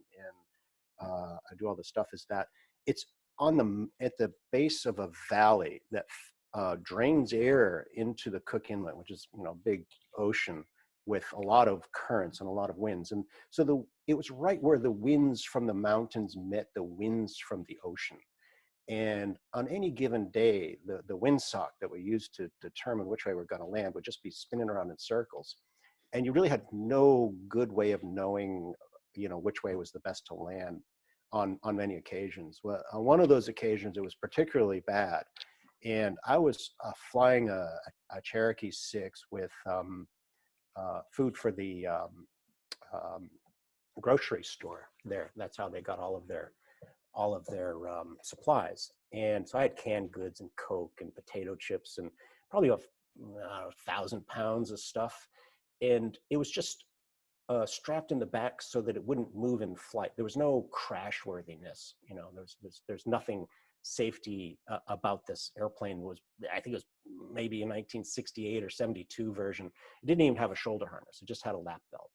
do all the stuff. Is that it's at the base of a valley that drains air into the Cook Inlet, which is big ocean with a lot of currents and a lot of winds. And so it was right where the winds from the mountains met the winds from the ocean. And on any given day, the windsock that we used to determine which way we're going to land would just be spinning around in circles. And you really had no good way of knowing, which way was the best to land on many occasions. Well, on one of those occasions, it was particularly bad. And I was flying a Cherokee 6 with food for the grocery store there. That's how they got all of their supplies. And so I had canned goods and Coke and potato chips and probably 1,000 pounds of stuff. And it was just strapped in the back so that it wouldn't move in flight. There was no crash worthiness. There's nothing safety about this airplane. I think it was maybe a 1968 or 72 version. It didn't even have a shoulder harness. It just had a lap belt.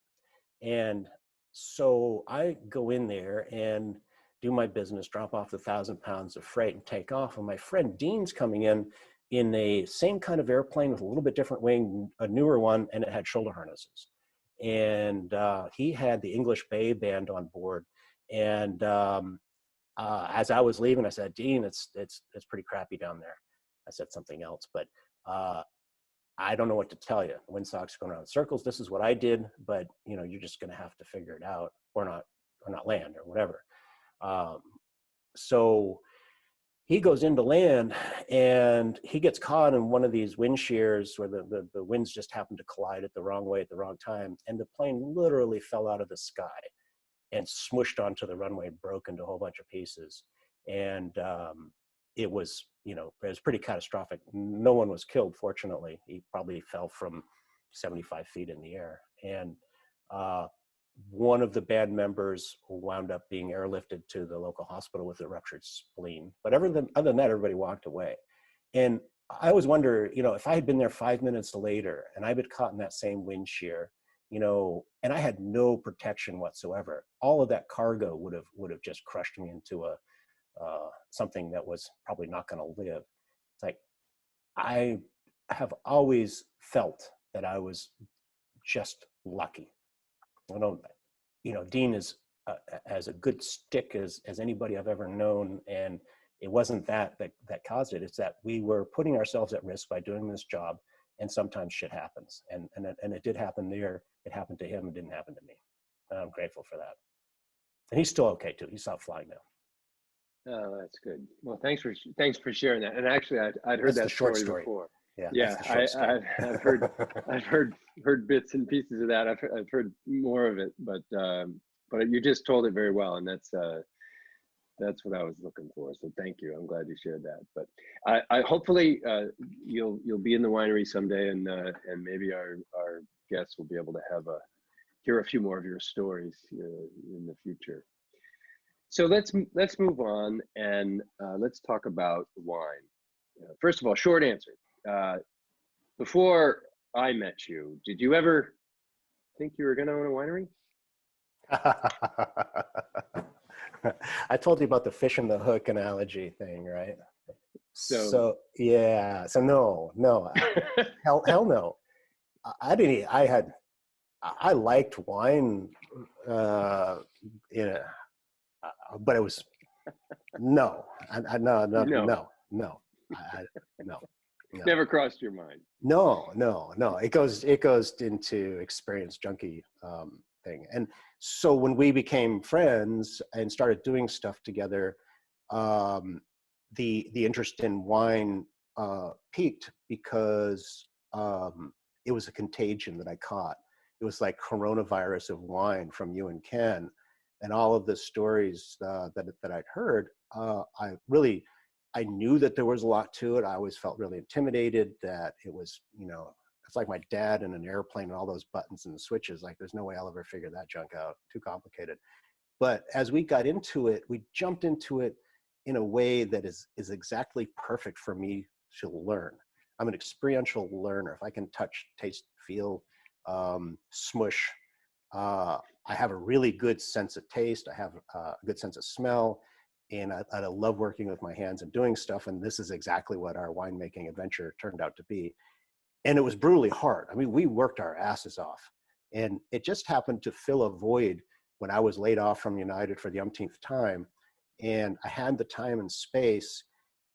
And so I go in there and do my business, drop off the 1,000 pounds of freight and take off. And my friend Dean's coming in a same kind of airplane with a little bit different wing, a newer one, and it had shoulder harnesses. And he had the English Bay band on board. And as I was leaving, I said, Dean, it's pretty crappy down there. I said something else, but I don't know what to tell you. Windsocks going around in circles. This is what I did, but you're just going to have to figure it out, or not land, or whatever. So he goes into land and he gets caught in one of these wind shears where the winds just happen to collide at the wrong way at the wrong time. And the plane literally fell out of the sky and smushed onto the runway, broke into a whole bunch of pieces. And it was, it was pretty catastrophic. No one was killed, fortunately. He probably fell from 75 feet in the air. And one of the band members wound up being airlifted to the local hospital with a ruptured spleen. But other than that, everybody walked away. And I always wonder, if I had been there 5 minutes later and I'd been caught in that same wind shear, and I had no protection whatsoever, all of that cargo would have just crushed me into something that was probably not going to live. It's like, I have always felt that I was just lucky. I don't, Dean is as a good stick as anybody I've ever known, and it wasn't that caused it. It's that we were putting ourselves at risk by doing this job, and sometimes shit happens, and it did happen there. It happened to him. It didn't happen to me, and I'm grateful for that. And he's still okay too. He stopped flying now. Oh, that's good. Well, thanks for sharing that. And actually, I'd heard that story before. Yeah, I've heard bits and pieces of that. I've heard more of it, but you just told it very well, and that's what I was looking for. So thank you. I'm glad you shared that. But I hopefully you'll be in the winery someday, and maybe our guests will be able to hear a few more of your stories in the future. So let's move on, and let's talk about wine. First of all, short answer. Before I met you, did you ever think you were going to own a winery? I told you about the fish in the hook analogy thing, right? So yeah. So no, hell no. I liked wine, but it was no. Never crossed your mind. No. It goes into experience junkie thing. And so when we became friends and started doing stuff together, the interest in wine peaked because it was a contagion that I caught. It was like coronavirus of wine from you and Ken, and all of the stories that I'd heard. I knew that there was a lot to it. I always felt really intimidated that it was, it's like my dad in an airplane and all those buttons and the switches. Like, there's no way I'll ever figure that junk out. Too complicated. But as we got into it, we jumped into it in a way that is exactly perfect for me to learn. I'm an experiential learner. If I can touch, taste, feel, smush, I have a really good sense of taste. I have a good sense of smell. And I love working with my hands and doing stuff. And this is exactly what our winemaking adventure turned out to be. And it was brutally hard. I mean, we worked our asses off. And it just happened to fill a void when I was laid off from United for the umpteenth time. And I had the time and space,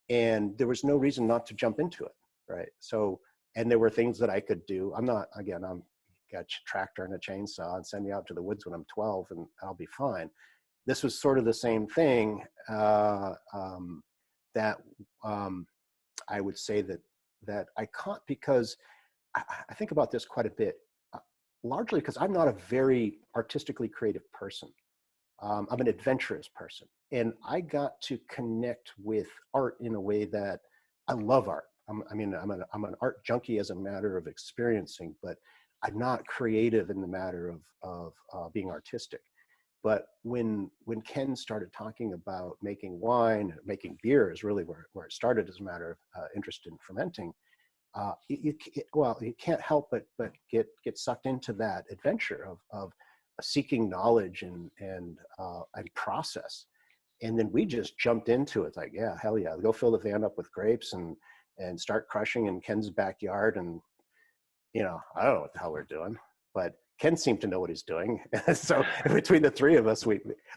and there was no reason not to jump into it, right? So, and there were things that I could do. I'm got a tractor and a chainsaw, and send me out to the woods when I'm 12 and I'll be fine. This was sort of the same thing that I would say that I caught, because I think about this quite a bit, largely because I'm not a very artistically creative person. I'm an adventurous person, and I got to connect with art in a way that I love art. I'm an art junkie as a matter of experiencing, but I'm not creative in the matter of being artistic. But when Ken started talking about making wine, making beer is really where it started as a matter of interest in fermenting. You can't help but get sucked into that adventure of seeking knowledge and process. And then we just jumped into it. It's like, yeah, hell yeah, go fill the van up with grapes and start crushing in Ken's backyard. And I don't know what the hell we're doing, but Ken seemed to know what he's doing. So between the three of us,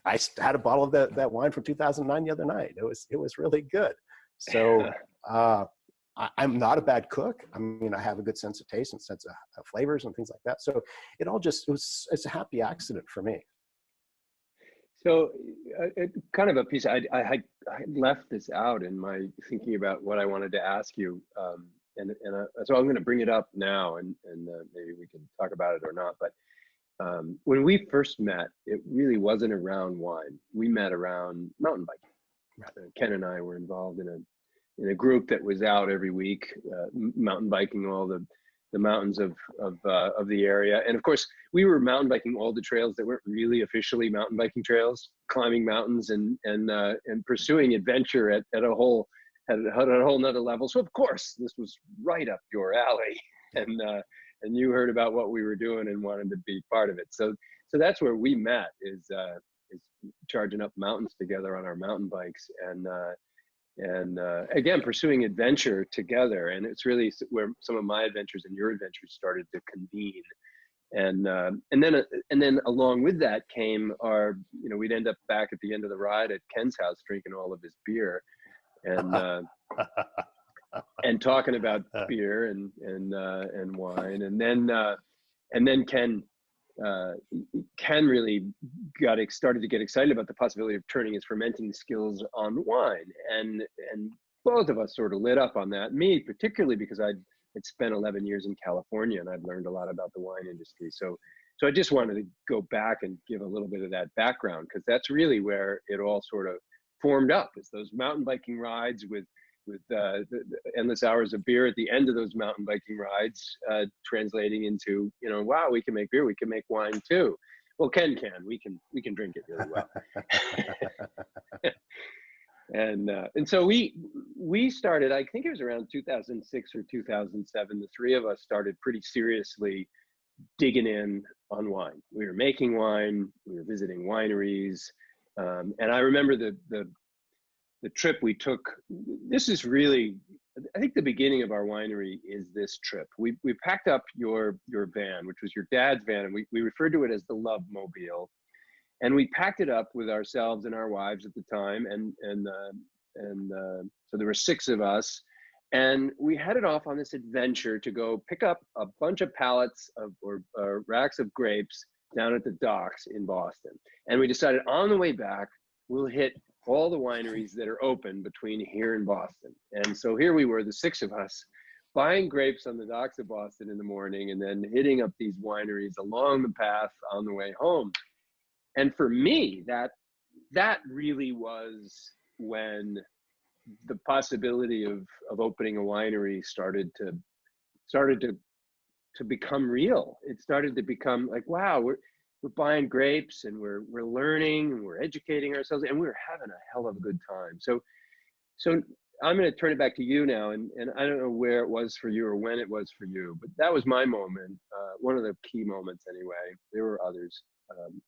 I had a bottle of that wine from 2009 the other night. It was really good. So I'm not a bad cook. I mean, I have a good sense of taste and sense of flavors and things like that. So it's a happy accident for me. So, kind of a piece. I left this out in my thinking about what I wanted to ask you, so I'm going to bring it up now, and maybe we can talk about it or not. But when we first met, it really wasn't around wine. We met around mountain biking. Right. Ken and I were involved in a group that was out every week, mountain biking all the mountains of the area. And of course, we were mountain biking all the trails that weren't really officially mountain biking trails, climbing mountains and pursuing adventure at a whole nother level. So of course, this was right up your alley, and you heard about what we were doing and wanted to be part of it. So that's where we met, is charging up mountains together on our mountain bikes, and again, pursuing adventure together. And it's really where some of my adventures and your adventures started to convene. And then along with that came our, we'd end up back at the end of the ride at Ken's house drinking all of his beer, and and talking about beer and wine. And then Ken really started to get excited about the possibility of turning his fermenting skills on wine, and both of us sort of lit up on that. Me particularly, because I'd spent 11 years in California and I'd learned a lot about the wine industry. So I just wanted to go back and give a little bit of that background, because that's really where it all sort of formed up, is those mountain biking rides with the endless hours of beer at the end of those mountain biking rides, translating into, wow, we can make beer, we can make wine too. Well, Ken can, we can drink it really well. And so we started, I think it was around 2006 or 2007, the three of us started pretty seriously digging in on wine. We were making wine, we were visiting wineries, and I remember the trip we took. This is really, I think the beginning of our winery is this trip. We packed up your van, which was your dad's van, and we referred to it as the Love Mobile. And we packed it up with ourselves and our wives at the time. And so there were 6 of us, and we headed off on this adventure to go pick up a bunch of pallets or racks of grapes down at the docks in Boston. And we decided on the way back, we'll hit all the wineries that are open between here and Boston. And so here we were, the 6 of us, buying grapes on the docks of Boston in the morning, and then hitting up these wineries along the path on the way home. And for me, that really was when the possibility of opening a winery started to become real. It started to become like, wow, we're buying grapes, and we're learning, and we're educating ourselves, and we're having a hell of a good time. So I'm going to turn it back to you now, and I don't know where it was for you or when it was for you, but that was my moment, one of the key moments anyway. There were others.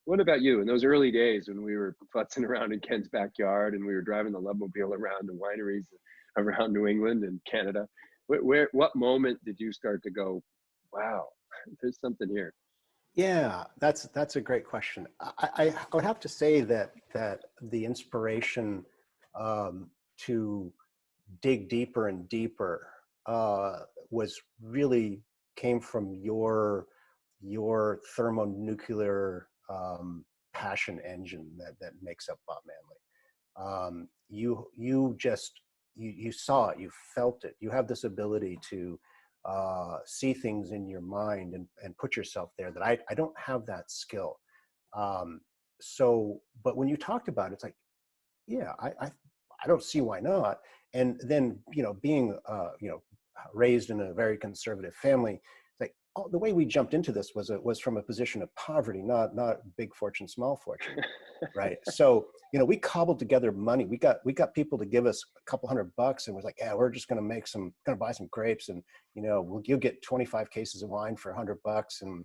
What about you in those early days when we were futzing around in Ken's backyard and we were driving the Love Mobile around the wineries around New England and Canada? What moment did you start to go, wow, there's something here? Yeah, that's a great question. I would have to say that the inspiration to dig deeper and deeper was really came from your thermonuclear passion engine that makes up Bob Manley. You saw it, you felt it. You have this ability to see things in your mind and put yourself there that I don't have that skill. But when you talked about it, it's like, yeah, I don't see why not. And then, being, raised in a very conservative family, like, the way we jumped into this was from a position of poverty, not big fortune, small fortune, right? So, we cobbled together money. We got people to give us a couple $100, and was like, yeah, we're just going to buy some grapes, and you'll get 25 cases of wine for $100, and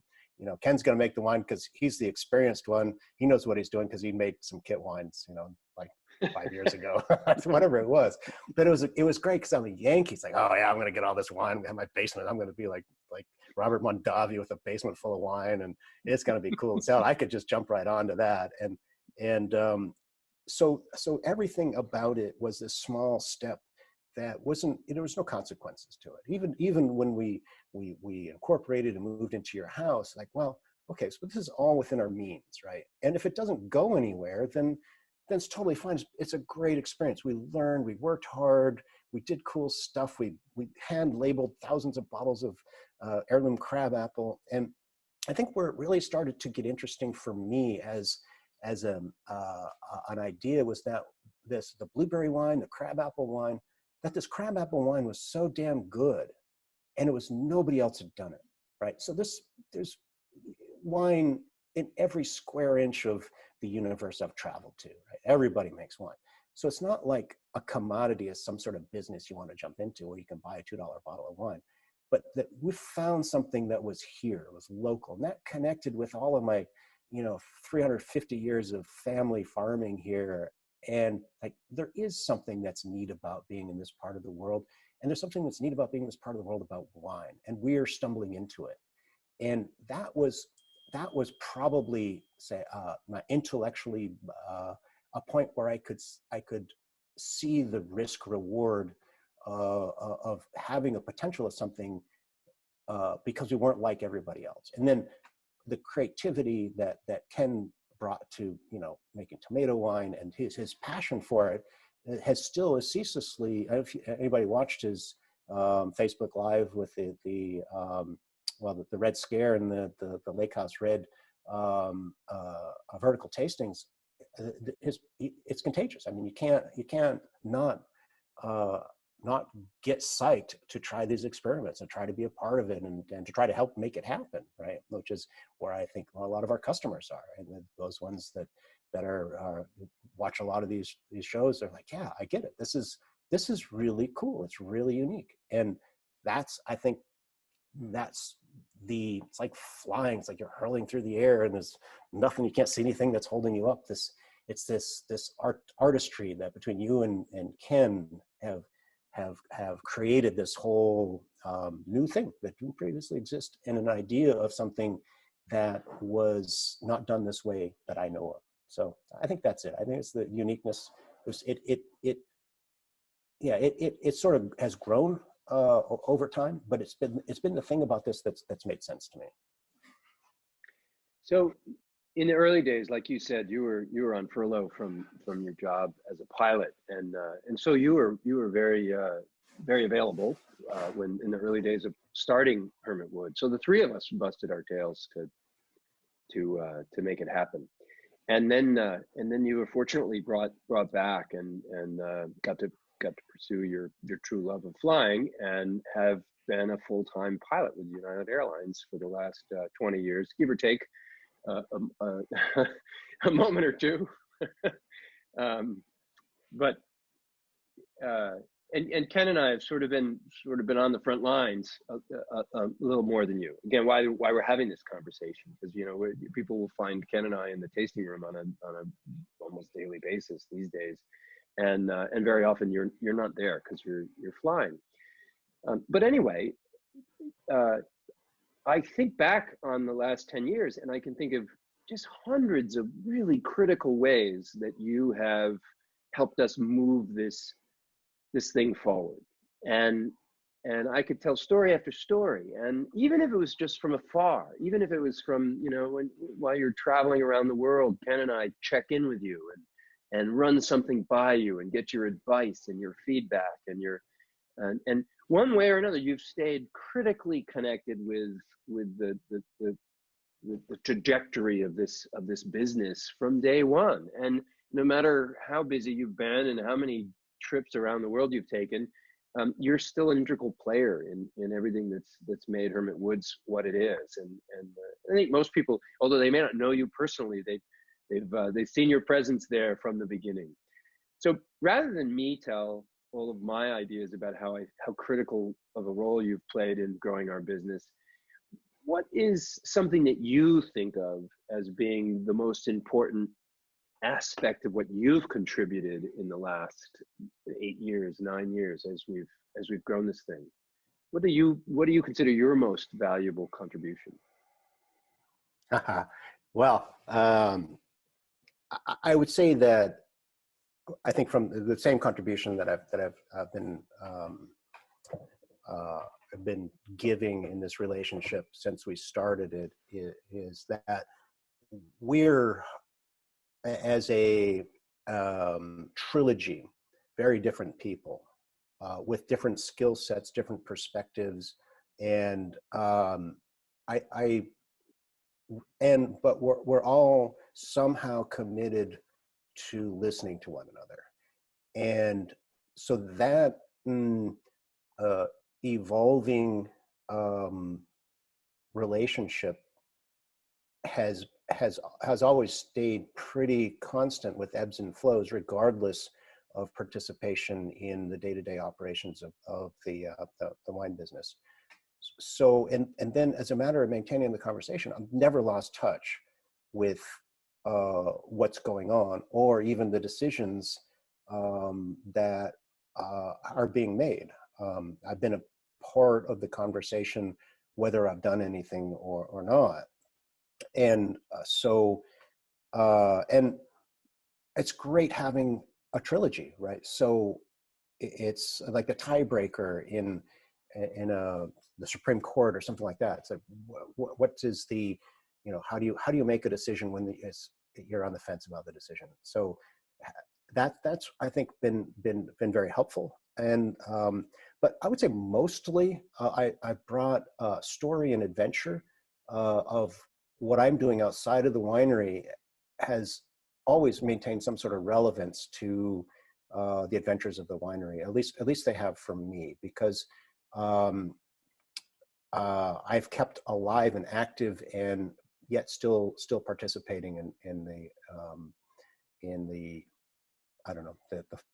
Ken's going to make the wine because he's the experienced one. He knows what he's doing because he made some kit wines, like 5 years ago, whatever it was. But it was great because I'm a Yankee. It's like, oh yeah, I'm going to get all this wine in my basement. I'm going to be like Robert Mondavi with a basement full of wine, and it's going to be cool and sell. I could just jump right onto that. And so everything about it was this small step that wasn't, there was no consequences to it. Even when we incorporated and moved into your house, like, well, okay, so this is all within our means, right? And if it doesn't go anywhere, then it's totally fine. It's a great experience. We learned, we worked hard, we did cool stuff. We hand labeled thousands of bottles of heirloom crab apple. And I think where it really started to get interesting for me as an idea was that the blueberry wine, the crab apple wine, that this crab apple wine was so damn good, and it was nobody else had done it, right? So there's wine in every square inch of the universe I've traveled to, right? Everybody makes wine. So it's not like a commodity as some sort of business you want to jump into where you can buy a $2 bottle of wine, but that we found something that was here, was local, and that connected with all of my, 350 years of family farming here. And like, there is something that's neat about being in this part of the world. And there's something that's neat about being in this part of the world about wine. And we're stumbling into it. And that was probably, say, my intellectually a point where I could see the risk reward of having a potential of something because we weren't like everybody else. And then the creativity that Ken brought to making tomato wine, and his passion for it has still ceaselessly. If anybody watched his Facebook Live with the Red Scare and the Lake House Red vertical tastings, it's contagious. I mean, you can't not get psyched to try these experiments and try to be a part of it and to try to help make it happen, right? Which is where I think a lot of our customers are, and those ones that are watch a lot of these shows are like, yeah, I get it. This is really cool. It's really unique, and I think that's it's like flying. It's like you're hurling through the air, and there's nothing. You can't see anything that's holding you up. It's this artistry that between you and Ken have created this whole new thing that didn't previously exist, and an idea of something that was not done this way that I know of. So I think that's it. I think it's the uniqueness. It sort of has grown over time, but it's been the thing about this that's made sense to me. So in the early days, like you said, you were on furlough from your job as a pilot, and so you were very very available when in the early days of starting Hermit Wood. So the three of us busted our tails to make it happen, and then you were fortunately brought back and got to pursue your true love of flying, and have been a full-time pilot with United Airlines for the last 20 years, give or take. A moment or two, but and Ken and I have sort of been on the front lines a little more than you. Again, why we're having this conversation, because people will find Ken and I in the tasting room on a almost daily basis these days, and very often you're not there because you're flying. But anyway. I think back on the last 10 years, and I can think of just hundreds of really critical ways that you have helped us move this thing forward. And I could tell story after story. And even if it was just from afar, even if it was from, while you're traveling around the world, Ken and I check in with you and run something by you and get your advice and your feedback and one way or another, you've stayed critically connected with the trajectory of this business from day one. And no matter how busy you've been and how many trips around the world you've taken, you're still an integral player in everything that's made Hermit Woods what it is. And I think most people, although they may not know you personally, they've seen your presence there from the beginning. So rather than me tell all of my ideas about how critical of a role you've played in growing our business, what is something that you think of as being the most important aspect of what you've contributed in the last 8 years, 9 years as we've grown this thing? What do you consider your most valuable contribution? Well, I would say that I think from the same contribution that I've been been giving in this relationship since we started it is that we're, as a trilogy, very different people with different skill sets, different perspectives, and but we're all somehow committed to listening to one another, and so that evolving relationship has always stayed pretty constant with ebbs and flows, regardless of participation in the day-to-day operations of the wine business. So, and then as a matter of maintaining the conversation, I've never lost touch with what's going on, or even the decisions that are being made. I've been a part of the conversation, whether I've done anything or not. And and it's great having a trilogy, right? So it's like a tiebreaker in the Supreme Court or something like that. It's like, what is the, how do you make a decision when you're on the fence about the decision? So that's I think been very helpful. And but I would say mostly I brought story and adventure of what I'm doing outside of the winery has always maintained some sort of relevance to the adventures of the winery. At least they have for me, because I've kept alive and active, and yet still participating in the I don't know,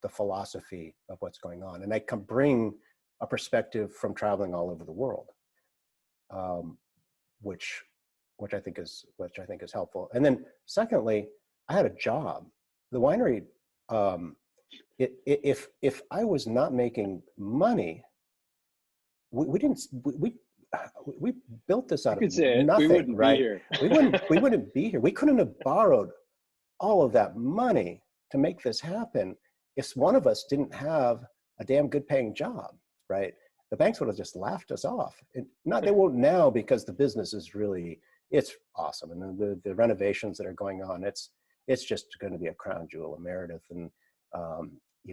the philosophy of what's going on, and I can bring a perspective from traveling all over the world, which I think is helpful. And then secondly, I had a job. The winery, if I was not making money, we built this out of nothing, right? We wouldn't be here. We couldn't have borrowed all of that money to make this happen if one of us didn't have a damn good paying job, right? The banks would have just laughed us off. They won't now, because the business is really, it's awesome. And the renovations that are going on, it's just going to be a crown jewel of Meredith. And,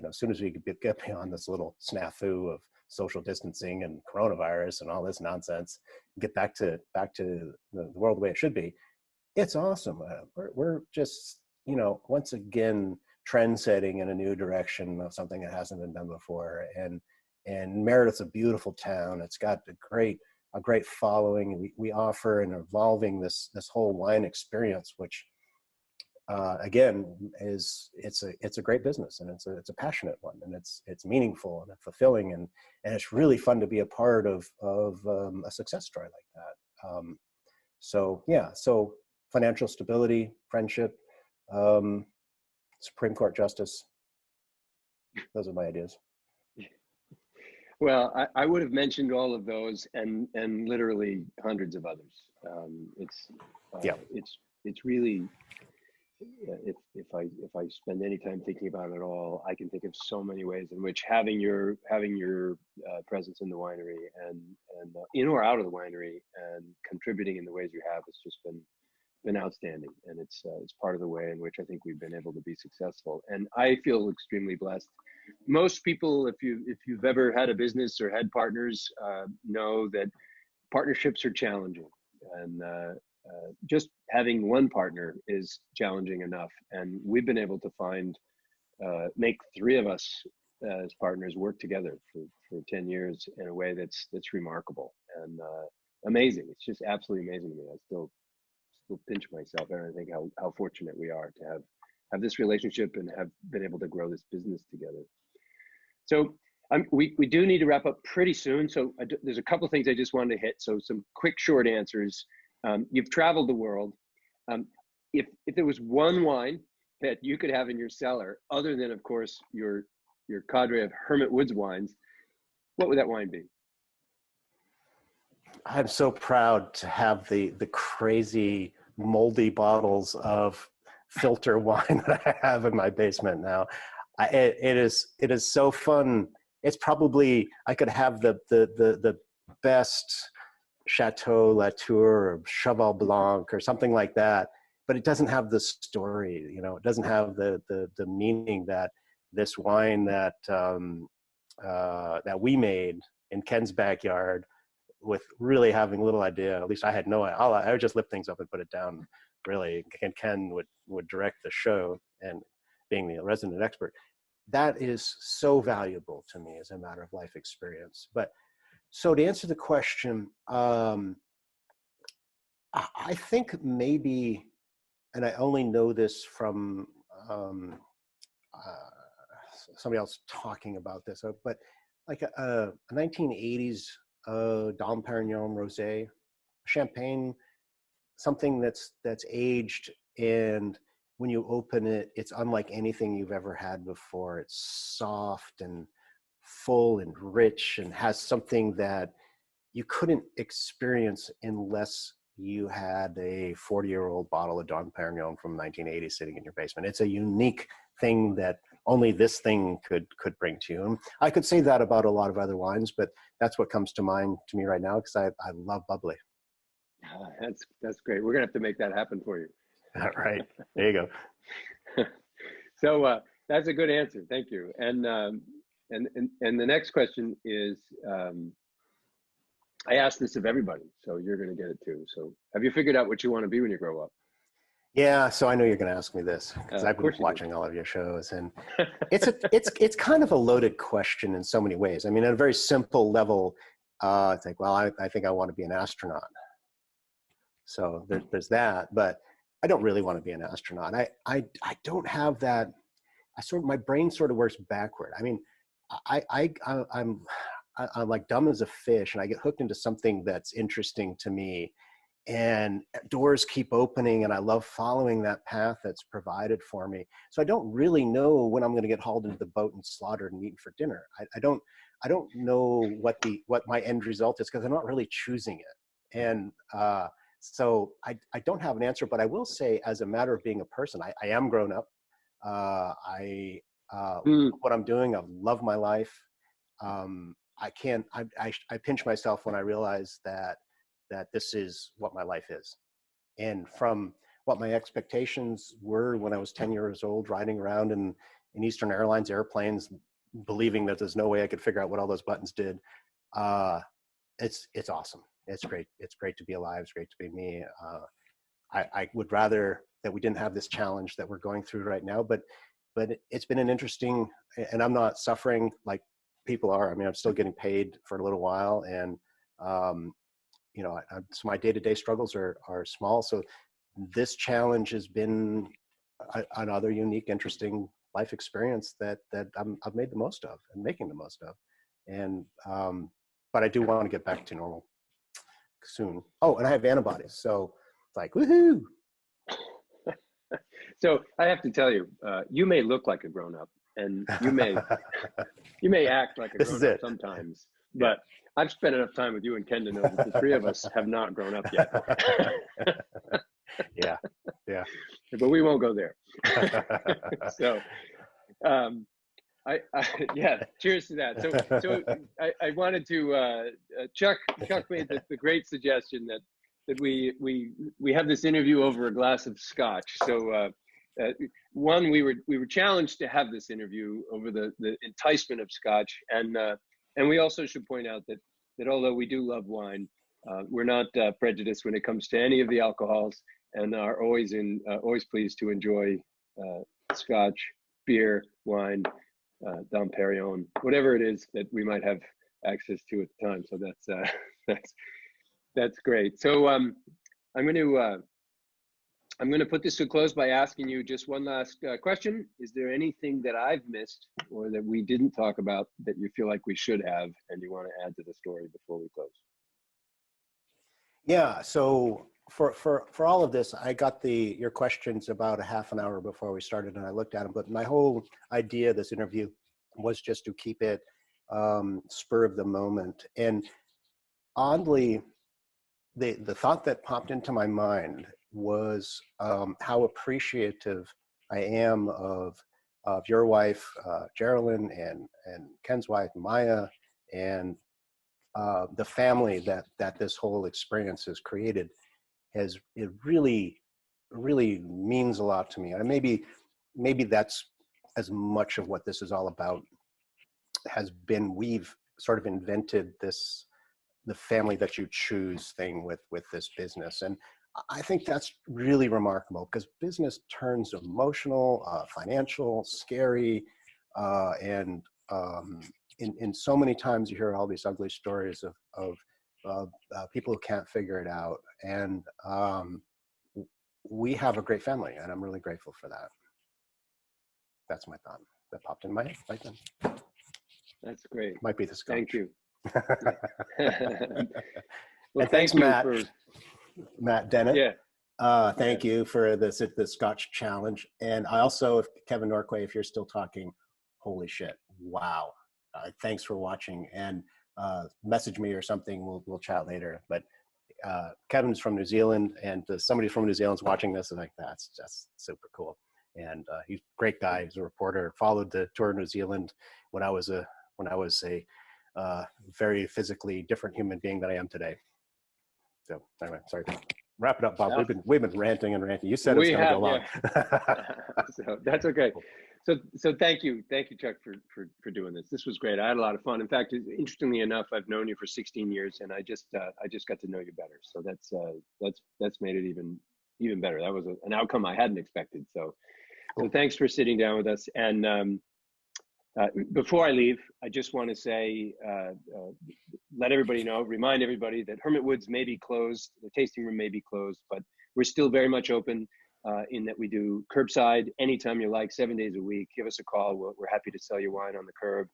as soon as we get beyond this little snafu of social distancing and coronavirus and all this nonsense, get back to the world the way it should be, it's awesome. We're just, once again, trend setting in a new direction of something that hasn't been done before. And Meredith's a beautiful town. It's got a great following. We offer and evolving this whole wine experience, which again it's a great business, and it's a passionate one, and it's meaningful and fulfilling, and it's really fun to be a part of a success story like that. So financial stability, friendship, Supreme Court justice. Those are my ideas. Well, I would have mentioned all of those and literally hundreds of others. It's really, if I spend any time thinking about it all, I can think of so many ways in which having your presence in the winery and in or out of the winery and contributing in the ways you have has just been outstanding, and it's part of the way in which I think we've been able to be successful. And I feel extremely blessed. Most people, if you've ever had a business or had partners, know that partnerships are challenging, and just having one partner is challenging enough. And we've been able to make three of us as partners work together for 10 years in a way that's remarkable and amazing. It's just absolutely amazing to me. I still pinch myself and I think how fortunate we are to have this relationship and have been able to grow this business together. So we do need to wrap up pretty soon. So there's a couple of things I just wanted to hit. So some quick short answers. You've traveled the world. If there was one wine that you could have in your cellar, other than of course your cadre of Hermit Woods wines, what would that wine be? I'm so proud to have the crazy moldy bottles of filter wine that I have in my basement now. It is so fun. It's probably, I could have the best Chateau Latour or Cheval Blanc or something like that, but it doesn't have the story, you know, it doesn't have the meaning that this wine that that we made in Ken's backyard, with really having little idea. At least I had no idea. I would just lift things up and put it down, really. And Ken would direct the show, and being the resident expert, that is so valuable to me as a matter of life experience. But so to answer the question, I think maybe, and I only know this from somebody else talking about this, but like a 1980s Dom Perignon rosé, champagne, something that's aged, and when you open it, it's unlike anything you've ever had before. It's soft and full and rich, and has something that you couldn't experience unless you had a 40-year-old bottle of Dom Perignon from 1980 sitting in your basement. It's a unique thing that only this thing could bring to you. And I could say that about a lot of other wines, but that's what comes to mind to me right now, because I love bubbly. That's great. We're gonna have to make that happen for you. All right, there you go. So that's a good answer. Thank you. And the next question is, I asked this of everybody, so you're going to get it too. So have you figured out what you want to be when you grow up? Yeah, so I know you're going to ask me this, because I've been watching all of your shows, and it's kind of a loaded question in so many ways. I mean, at a very simple level, it's like, well, I think I want to be an astronaut. So there's that, but I don't really want to be an astronaut. I don't have that. My brain sort of works backward. I mean, I'm like dumb as a fish, and I get hooked into something that's interesting to me, and doors keep opening, and I love following that path that's provided for me. So I don't really know when I'm going to get hauled into the boat and slaughtered and eaten for dinner. I don't know what my end result is, because I'm not really choosing it. And so I don't have an answer, but I will say, as a matter of being a person, I am grown up. What I'm doing, I love my life. I pinch myself when I realize that this is what my life is. And from what my expectations were when I was 10 years old, riding around in Eastern Airlines airplanes, believing that there's no way I could figure out what all those buttons did, it's awesome. It's great. It's great to be alive. It's great to be me. I would rather that we didn't have this challenge that we're going through right now, but it's been an interesting, and I'm not suffering like people are. I mean, I'm still getting paid for a little while, and you know, so my day-to-day struggles are small. So this challenge has been another unique, interesting life experience that I've made the most of, and making the most of. And but I do want to get back to normal soon. Oh, and I have antibodies, so it's like, woohoo! So I have to tell you, you may look like a grown-up, and you may act like a grown-up sometimes, but I've spent enough time with you and Ken to know that the three of us have not grown up yet. Yeah. But we won't go there. So, yeah, cheers to that. So I wanted to, Chuck made the great suggestion that we have this interview over a glass of scotch. So one, we were challenged to have this interview over the enticement of scotch, and we also should point out that although we do love wine, we're not prejudiced when it comes to any of the alcohols, and are always pleased to enjoy scotch, beer, wine, Dom Perignon, whatever it is that we might have access to at the time. So that's great. So I'm going to put this to a close by asking you just one last question. Is there anything that I've missed or that we didn't talk about that you feel like we should have and you want to add to the story before we close? Yeah, so for all of this, I got your questions about a half an hour before we started, and I looked at them, but my whole idea of this interview was just to keep it spur of the moment. And oddly, the thought that popped into my mind was how appreciative I am of your wife, Geraldine, and Ken's wife, Maya, and the family that this whole experience has created it really means a lot to me. And maybe that's as much of what this is all about has been. We've sort of invented the family that you choose thing with this business. And I think that's really remarkable, because business turns emotional, financial, scary, and in so many times you hear all these ugly stories of people who can't figure it out. And we have a great family, and I'm really grateful for that. That's my thought that popped in my head right then. That's great. Might be the scotch. Thank you. Well, and thanks, Matt. Matt Dennett. Yeah. Thank you for the Scotch challenge. And I also, Kevin Norquay, if you're still talking, holy shit, wow. Thanks for watching, and message me or something. We'll chat later. But Kevin's from New Zealand, and somebody from New Zealand's watching this, and like, that's just super cool. And he's a great guy. He's a reporter. Followed the tour of New Zealand when I was a very physically different human being than I am today. So anyway, sorry. Wrap it up, Bob. No. We've been ranting and ranting. You said it's going to go long. Yeah. So that's okay. So thank you, Chuck, for doing this. This was great. I had a lot of fun. In fact, interestingly enough, I've known you for 16 years, and I just got to know you better. So that's made it even better. That was an outcome I hadn't expected. So thanks for sitting down with us. And before I leave, I just want to say, let everybody know, remind everybody that Hermit Woods may be closed, the tasting room may be closed, but we're still very much open in that we do curbside anytime you like, 7 days a week. Give us a call. We're happy to sell you wine on the curb.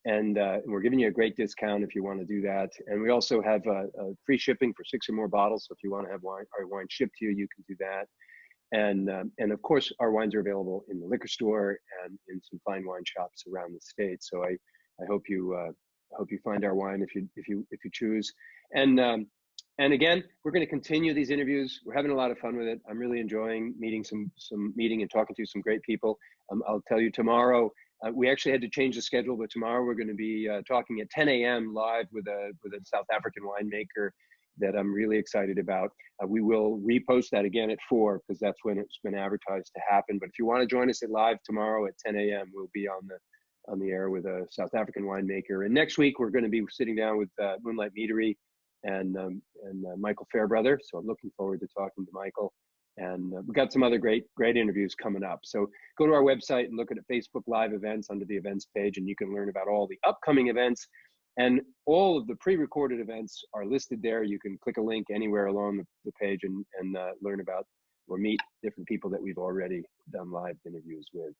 And we're giving you a great discount if you want to do that. And we also have free shipping for 6 or more bottles. So if you want to have our wine shipped to you, you can do that. And of course, our wines are available in the liquor store and in some fine wine shops around the state. So I hope you find our wine if you choose. And again, we're going to continue these interviews. We're having a lot of fun with it. I'm really enjoying meeting and talking to some great people. I'll tell you tomorrow. We actually had to change the schedule, but tomorrow we're going to be talking at 10 a.m. live with a South African winemaker that I'm really excited about. We will repost that again at 4 because that's when it's been advertised to happen. But if you want to join us at live tomorrow at 10 a.m., we'll be on the air with a South African winemaker. And next week we're going to be sitting down with Moonlight Meadery and Michael Fairbrother. So I'm looking forward to talking to Michael. And we've got some other great interviews coming up. So go to our website and look at Facebook Live events under the events page, and you can learn about all the upcoming events. And all of the pre-recorded events are listed there. You can click a link anywhere along the page and learn about or meet different people that we've already done live interviews with.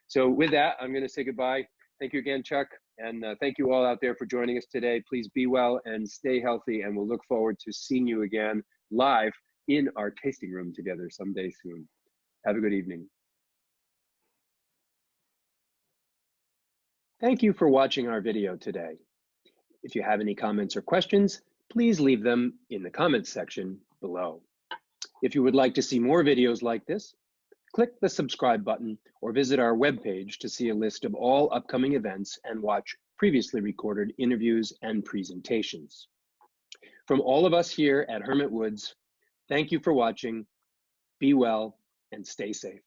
So with that, I'm going to say goodbye. Thank you again, Chuck. And thank you all out there for joining us today. Please be well and stay healthy. And we'll look forward to seeing you again live in our tasting room together someday soon. Have a good evening. Thank you for watching our video today. If you have any comments or questions, please leave them in the comments section below. If you would like to see more videos like this, click the subscribe button or visit our webpage to see a list of all upcoming events and watch previously recorded interviews and presentations. From all of us here at Hermit Woods, thank you for watching. Be well and stay safe.